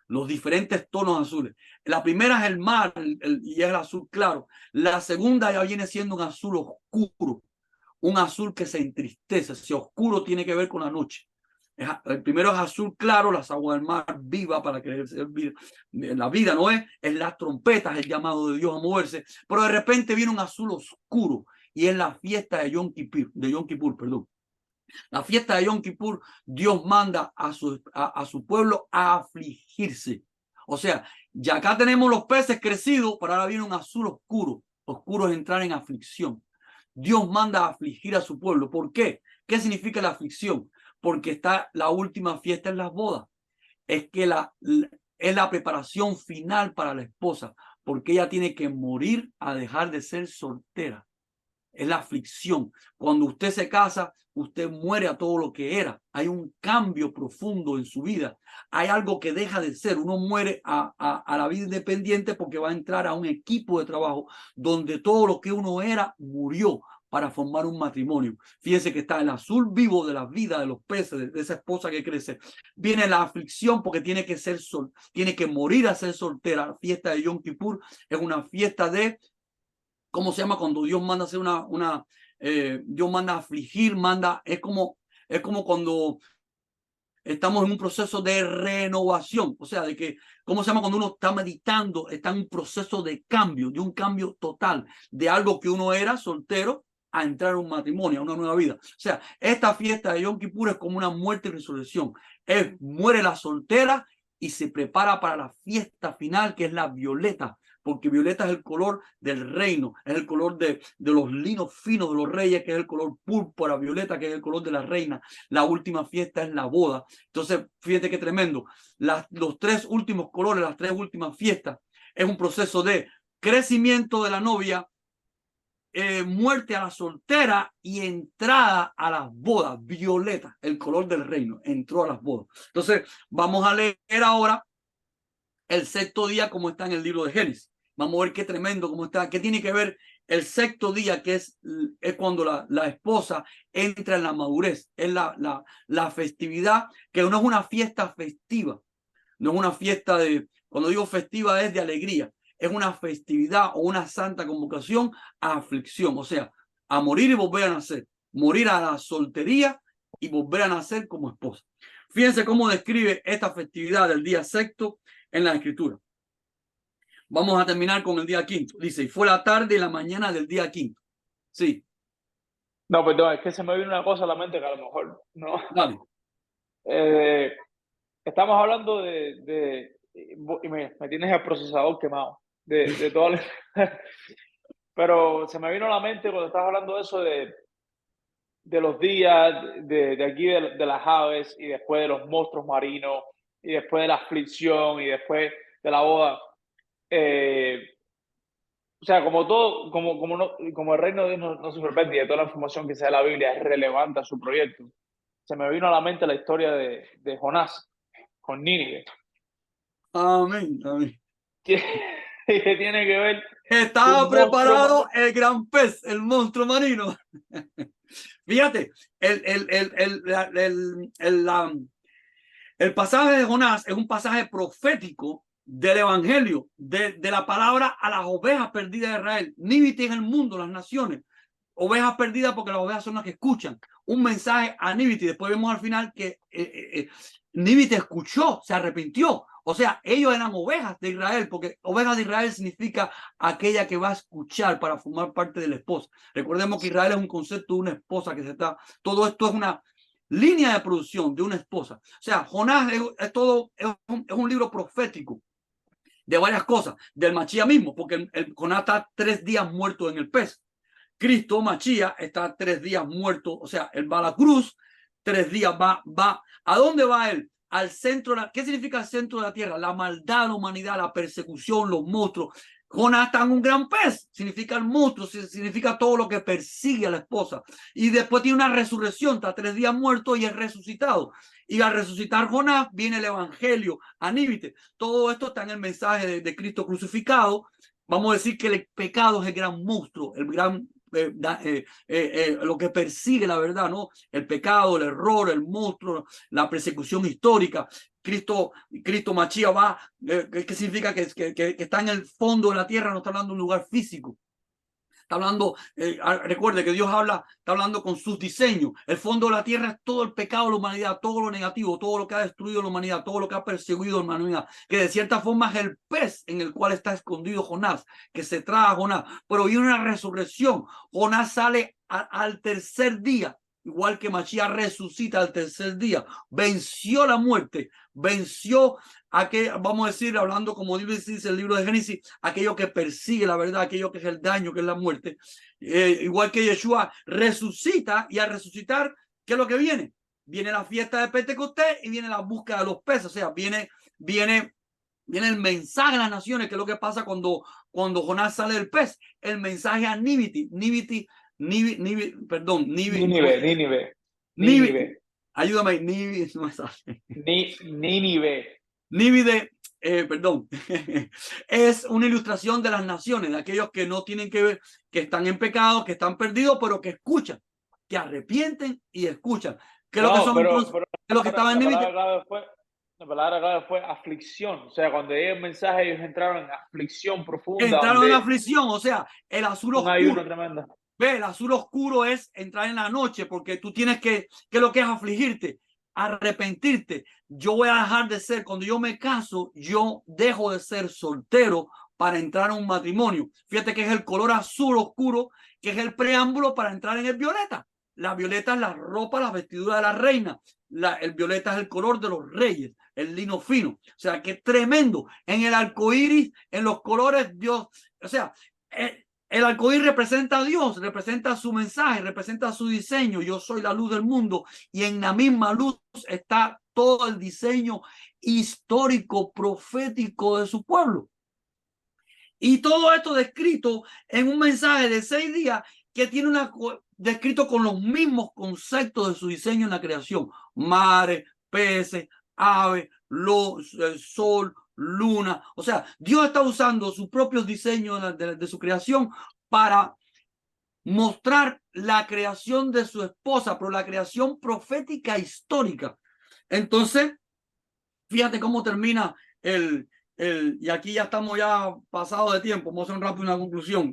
Speaker 2: los diferentes tonos azules. La primera es el mar y es el azul claro. La segunda ya viene siendo un azul oscuro, un azul que se entristece. Si oscuro tiene que ver con la noche. El primero es azul claro, las aguas del mar viva para que la vida no es las trompetas, el llamado de Dios a moverse, pero de repente viene un azul oscuro y es la fiesta de Yom Kippur, perdón. La fiesta de Yom Kippur, Dios manda a su pueblo a afligirse. O sea, ya acá tenemos los peces crecidos, pero ahora viene un azul oscuro. Oscuro es entrar en aflicción. Dios manda a afligir a su pueblo. ¿Por qué? ¿Qué significa la aflicción? Porque está la última fiesta en las bodas. Es que es la preparación final para la esposa, porque ella tiene que morir a dejar de ser soltera. Es la aflicción. Cuando usted se casa, usted muere a todo lo que era. Hay un cambio profundo en su vida. Hay algo que deja de ser. Uno muere a la vida independiente porque va a entrar a un equipo de trabajo donde todo lo que uno era murió para formar un matrimonio. Fíjense que está el azul vivo de la vida de los peces, de esa esposa que crece. Viene la aflicción porque tiene que morir a ser soltera. La fiesta de Yom Kippur es una fiesta de, ¿cómo se llama? Cuando Dios manda hacer Dios manda afligir, es como cuando estamos en un proceso de renovación, o sea, de que, ¿cómo se llama? Cuando uno está meditando, está en un proceso de cambio, de un cambio total, de algo que uno era soltero a entrar en un matrimonio, a una nueva vida. O sea, esta fiesta de Yom Kippur es como una muerte y resurrección. Muere la soltera y se prepara para la fiesta final, que es la violeta, porque violeta es el color del reino, es el color de los linos finos de los reyes, que es el color púrpura, violeta, que es el color de la reina. La última fiesta es la boda. Entonces, fíjate qué tremendo. Los tres últimos colores, las tres últimas fiestas, es un proceso de crecimiento de la novia, muerte a la soltera y entrada a las bodas. Violeta, el color del reino, entró a las bodas. Entonces, vamos a leer ahora el sexto día como está en el libro de Génesis. Vamos a ver qué tremendo, cómo está, qué tiene que ver el sexto día, que es cuando la esposa entra en la madurez. Es la festividad, que no es una fiesta festiva, no es una fiesta cuando digo festiva es de alegría, es una festividad o una santa convocación a aflicción, o sea, a morir y volver a nacer, morir a la soltería y volver a nacer como esposa. Fíjense cómo describe esta festividad del día sexto en la escritura. Vamos a terminar con el día quinto. Dice, y fue la tarde y la mañana del día quinto. Sí.
Speaker 1: No, perdón, es que se me vino una cosa a la mente que a lo mejor no.
Speaker 2: Dale.
Speaker 1: Estamos hablando y me tienes el procesador quemado de todo. Pero se me vino a la mente cuando estás hablando de eso de los días, de aquí de las aves, y después de los monstruos marinos, y después de la aflicción, y después de la boda. O sea, como todo, como el reino de Dios no se sorprende y de toda la información que sea de la Biblia es relevante a su proyecto, se me vino a la mente la historia de Jonás con Nínive.
Speaker 2: Amén, amén.
Speaker 1: Que tiene que ver.
Speaker 2: Estaba preparado el gran pez, el monstruo marino. Fíjate, el pasaje de Jonás es un pasaje profético del evangelio, de la palabra a las ovejas perdidas de Israel. Nínive en el mundo, las naciones. Ovejas perdidas porque las ovejas son las que escuchan. Un mensaje a Nínive. Después vemos al final que Nínive escuchó, se arrepintió. O sea, ellos eran ovejas de Israel, porque ovejas de Israel significa aquella que va a escuchar para formar parte de la esposa. Recordemos que Israel es un concepto de una esposa que se está. Todo esto es una línea de producción de una esposa. O sea, Jonás es un libro profético de varias cosas, del Machía mismo, porque Jonás está 3 días muerto en el pez. Cristo, Machía, está 3 días muerto, o sea, él va a la cruz, 3 días va. ¿A dónde va él? Al centro. ¿Qué significa el centro de la tierra? La maldad, la humanidad, la persecución, los monstruos. Jonás está en un gran pez, significa el monstruo, significa todo lo que persigue a la esposa. Y después tiene una resurrección, está 3 días muerto y es resucitado. Y al resucitar Jonás viene el evangelio a Nínive. Todo esto está en el mensaje de Cristo crucificado. Vamos a decir que el pecado es el gran monstruo, el gran lo que persigue la verdad, ¿no? El pecado, el error, el monstruo, la persecución histórica. Cristo Machía va, ¿qué significa? Que está en el fondo de la tierra, no está hablando de un lugar físico. Está hablando, recuerde que Dios está hablando con sus diseños. El fondo de la tierra es todo el pecado de la humanidad, todo lo negativo, todo lo que ha destruido la humanidad, todo lo que ha perseguido a la humanidad, que de cierta forma es el pez en el cual está escondido Jonás, que se traga a Jonás. Pero viene una resurrección. Jonás sale al tercer día, igual que Machía resucita al tercer día, venció la muerte, venció vamos a decir, hablando como dice el libro de Génesis, aquello que persigue la verdad, aquello que es el daño, que es la muerte. Igual que Yeshua resucita, y al resucitar, ¿qué es lo que viene? Viene la fiesta de Pentecostés y viene la búsqueda de los peces. O sea, viene el mensaje a las naciones, que es lo que pasa cuando Jonás sale del pez. El mensaje a Nínive. Nínive. Ayúdame, Nínive no me sale.
Speaker 1: Nínive.
Speaker 2: Nínive perdón, es una ilustración de las naciones, de aquellos que no tienen que ver, que están en pecado, que están perdidos, pero que escuchan, que arrepienten y escuchan. ¿Qué es lo que
Speaker 1: No,
Speaker 2: son entonces? ¿Qué es lo que estaba en límite?
Speaker 1: la palabra clave fue aflicción. O sea, cuando llegué el mensaje, ellos entraron en aflicción profunda,
Speaker 2: Entraron en
Speaker 1: donde
Speaker 2: aflicción, o sea, el azul
Speaker 1: un
Speaker 2: oscuro.
Speaker 1: ayuno tremendo.
Speaker 2: Ve, el azul oscuro es entrar en la noche porque tú tienes ¿qué es lo que es afligirte? Arrepentirte. Yo voy a dejar de ser, cuando yo me caso, yo dejo de ser soltero para entrar a un matrimonio. Fíjate que es el color azul oscuro, que es el preámbulo para entrar en el violeta. La violeta es la ropa, la vestidura de la reina. El violeta es el color de los reyes, el lino fino. O sea, que tremendo. En el arco iris, en los colores, Dios, o sea, el arcoíris representa a Dios, representa su mensaje, representa su diseño. Yo soy la luz del mundo y en la misma luz está todo el diseño histórico, profético de su pueblo. Y todo esto descrito en un mensaje de 6 días que tiene descrito con los mismos conceptos de su diseño en la creación. Mares, peces, aves, sol, luna. O sea, Dios está usando sus propios diseños de su creación para mostrar la creación de su esposa, pero la creación profética histórica. Entonces, fíjate cómo termina y aquí ya estamos ya pasados de tiempo. Vamos a hacer rápido una conclusión.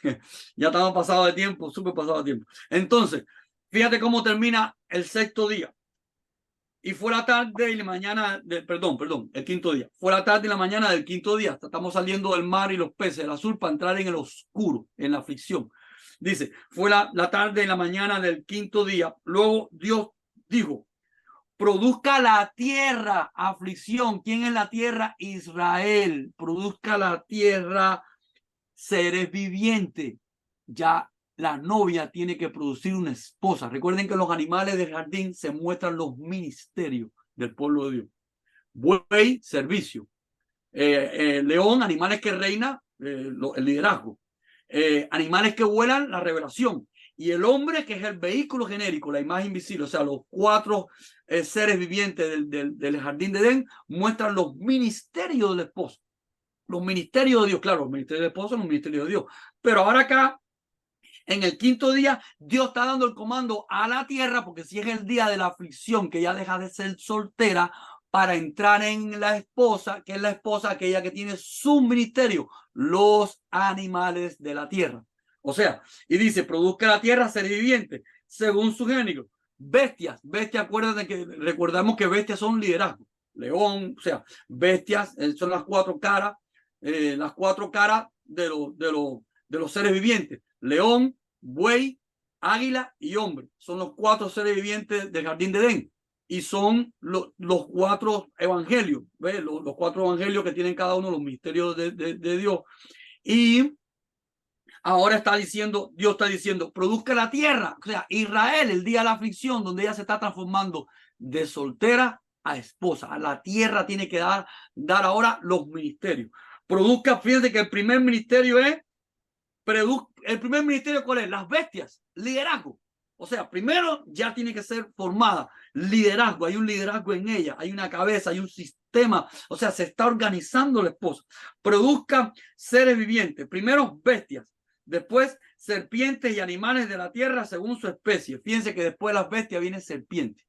Speaker 2: Ya estamos pasados de tiempo, súper pasados de tiempo. Entonces, fíjate cómo termina el 6º día. Y fue la tarde y la mañana, perdón, el 5º día. Fue la tarde y la mañana del 5º día. Estamos saliendo del mar y los peces, el azul, para entrar en el oscuro, en la aflicción. Dice, fue la tarde y la mañana del 5º día. Luego Dios dijo, produzca la tierra aflicción. ¿Quién es la tierra? Israel. Produzca la tierra seres vivientes. Ya la novia tiene que producir una esposa. Recuerden que en los animales del jardín se muestran los ministerios del pueblo de Dios. Buey, servicio. León, animales que reinan, el liderazgo. Animales que vuelan, la revelación. Y el hombre, que es el vehículo genérico, la imagen visible, o sea, los 4 seres vivientes del jardín de Edén muestran los ministerios del esposo. Los ministerios de Dios, claro, los ministerios del esposo, los ministerios de Dios. Pero ahora acá, en el 5º día, Dios está dando el comando a la tierra, porque si es el día de la aflicción, que ella deja de ser soltera, para entrar en la esposa, que es la esposa aquella que tiene su ministerio, los animales de la tierra. O sea, y dice, produzca la tierra seres vivientes, según su género. Bestias, acuérdate que recordamos que bestias son liderazgo. León, o sea, bestias son las 4 caras, de los seres vivientes. León, buey, águila y hombre. Son los 4 seres vivientes del jardín de Edén. Y son los 4 evangelios, ¿ves? Los 4 evangelios que tienen cada uno los misterios de Dios. Y ahora Dios está diciendo, produzca la tierra. O sea, Israel, el día de la aflicción, donde ella se está transformando de soltera a esposa. A la tierra tiene que dar ahora los ministerios. Produzca, fíjense que el primer ministerio es, el primer ministerio, ¿cuál es? Las bestias, liderazgo. O sea, primero ya tiene que ser formada, liderazgo, hay un liderazgo en ella, hay una cabeza, hay un sistema, o sea, se está organizando la esposa. Produzca seres vivientes, primero bestias, después serpientes y animales de la tierra según su especie. Fíjense que después de las bestias viene serpiente.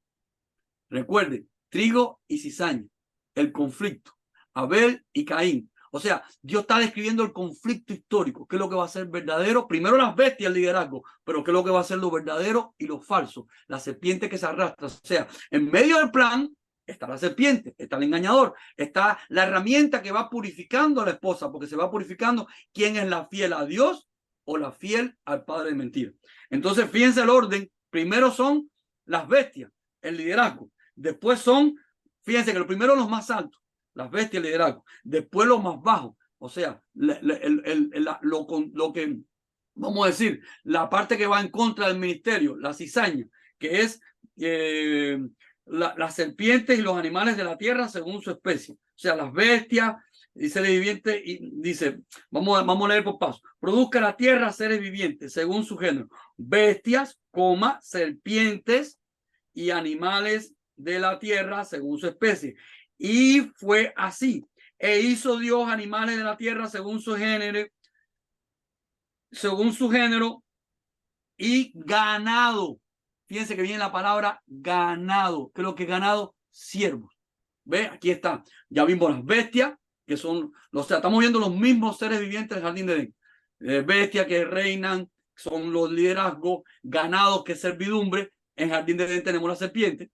Speaker 2: Recuerden, trigo y cizaña, el conflicto, Abel y Caín. O sea, Dios está describiendo el conflicto histórico. ¿Qué es lo que va a ser verdadero? Primero las bestias, el liderazgo, pero ¿qué es lo que va a ser lo verdadero y lo falso? La serpiente que se arrastra. O sea, en medio del plan está la serpiente, está el engañador, está la herramienta que va purificando a la esposa, porque se va purificando quién es la fiel a Dios o la fiel al padre de mentira. Entonces, fíjense el orden. Primero son las bestias, el liderazgo. Después son, fíjense que lo primero los más altos, las bestias, el liderazgo. Después los más bajos, o sea, lo que, vamos a decir, la parte que va en contra del ministerio, la cizaña, que es las serpientes y los animales de la tierra según su especie. O sea, las bestias y seres vivientes, y dice, vamos a leer por paso. Produzca la tierra seres vivientes según su género. Bestias, serpientes y animales de la tierra según su especie. Y fue así. E hizo Dios animales de la tierra según su género, y ganado. Fíjense que viene la palabra ganado. ¿Qué es lo que es ganado? Siervos. ¿Ve? Aquí está. Ya vimos las bestias, que son, o sea, estamos viendo los mismos seres vivientes del jardín de Edén. Bestias que reinan, son los liderazgos, ganados que es servidumbre. En jardín de Edén tenemos la serpiente.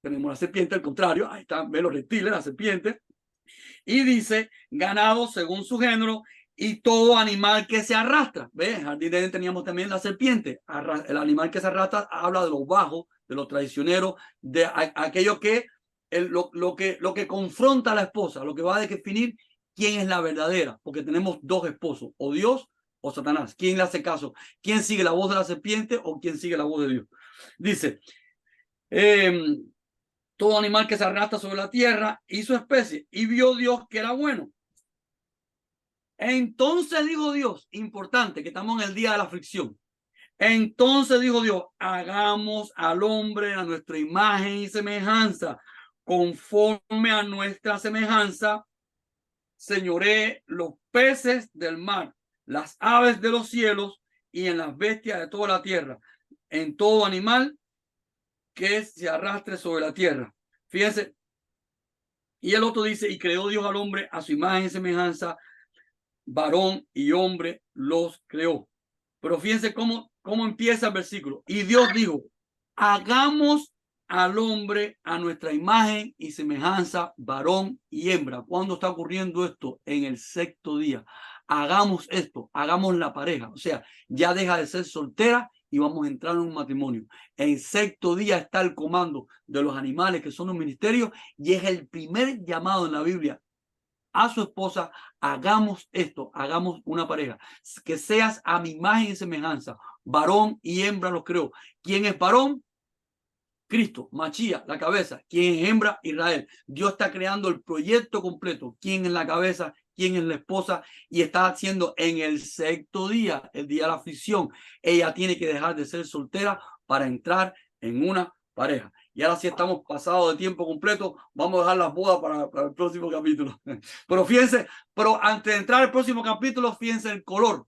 Speaker 2: Tenemos la serpiente, al contrario, ahí están, ve los reptiles, la serpiente. Y dice, ganado según su género y todo animal que se arrastra. ¿Ve? En jardín de Edén teníamos también la serpiente. El animal que se arrastra habla de los bajos, de los traicioneros, de aquello que lo que confronta a la esposa, lo que va a definir quién es la verdadera, porque tenemos dos esposos, o Dios o Satanás. ¿Quién le hace caso? ¿Quién sigue la voz de la serpiente o quién sigue la voz de Dios? Dice, todo animal que se arrastra sobre la tierra y su especie, y vio Dios que era bueno. Entonces dijo Dios, importante, que estamos en el día de la aflicción. Entonces dijo Dios, hagamos al hombre a nuestra imagen y semejanza, conforme a nuestra semejanza, señoré los peces del mar, las aves de los cielos y en las bestias de toda la tierra, en todo animal que se arrastre sobre la tierra. Fíjense. Y el otro dice, y creó Dios al hombre a su imagen y semejanza, varón y hombre los creó. Pero fíjense cómo empieza el versículo. Y Dios dijo, hagamos al hombre a nuestra imagen y semejanza, varón y hembra. ¿Cuándo está ocurriendo esto? En el sexto día. Hagamos esto, hagamos la pareja. O sea, ya deja de ser soltera y vamos a entrar en un matrimonio. En sexto día está el comando de los animales que son un ministerio y es el primer llamado en la Biblia a su esposa, hagamos esto, hagamos una pareja, que seas a mi imagen y semejanza, varón y hembra los creó. ¿Quién es varón? Cristo, Machía, la cabeza. ¿Quién es hembra? Israel. Dios está creando el proyecto completo. ¿Quién es la cabeza? ¿Quién es la esposa? Y está haciendo en el sexto día, el día de la aflicción. Ella tiene que dejar de ser soltera para entrar en una pareja. Y ahora sí estamos pasados de tiempo completo. Vamos a dejar las bodas para el próximo capítulo. Pero fíjense, pero antes de entrar al próximo capítulo, fíjense el color.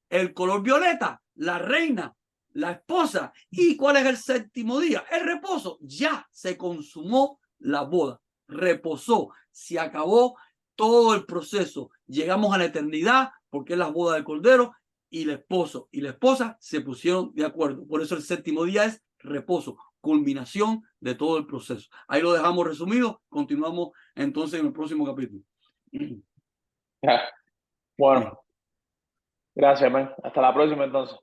Speaker 2: El color violeta, la reina, la esposa. ¿Y cuál es el séptimo día? El reposo. Ya se consumó la boda. Reposó. Se acabó todo el proceso. Llegamos a la eternidad porque es la boda del Cordero y el esposo y la esposa se pusieron de acuerdo. Por eso el séptimo día es reposo, culminación de todo el proceso. Ahí lo dejamos resumido. Continuamos entonces en el próximo capítulo.
Speaker 1: Bueno, gracias, man. Hasta la próxima entonces.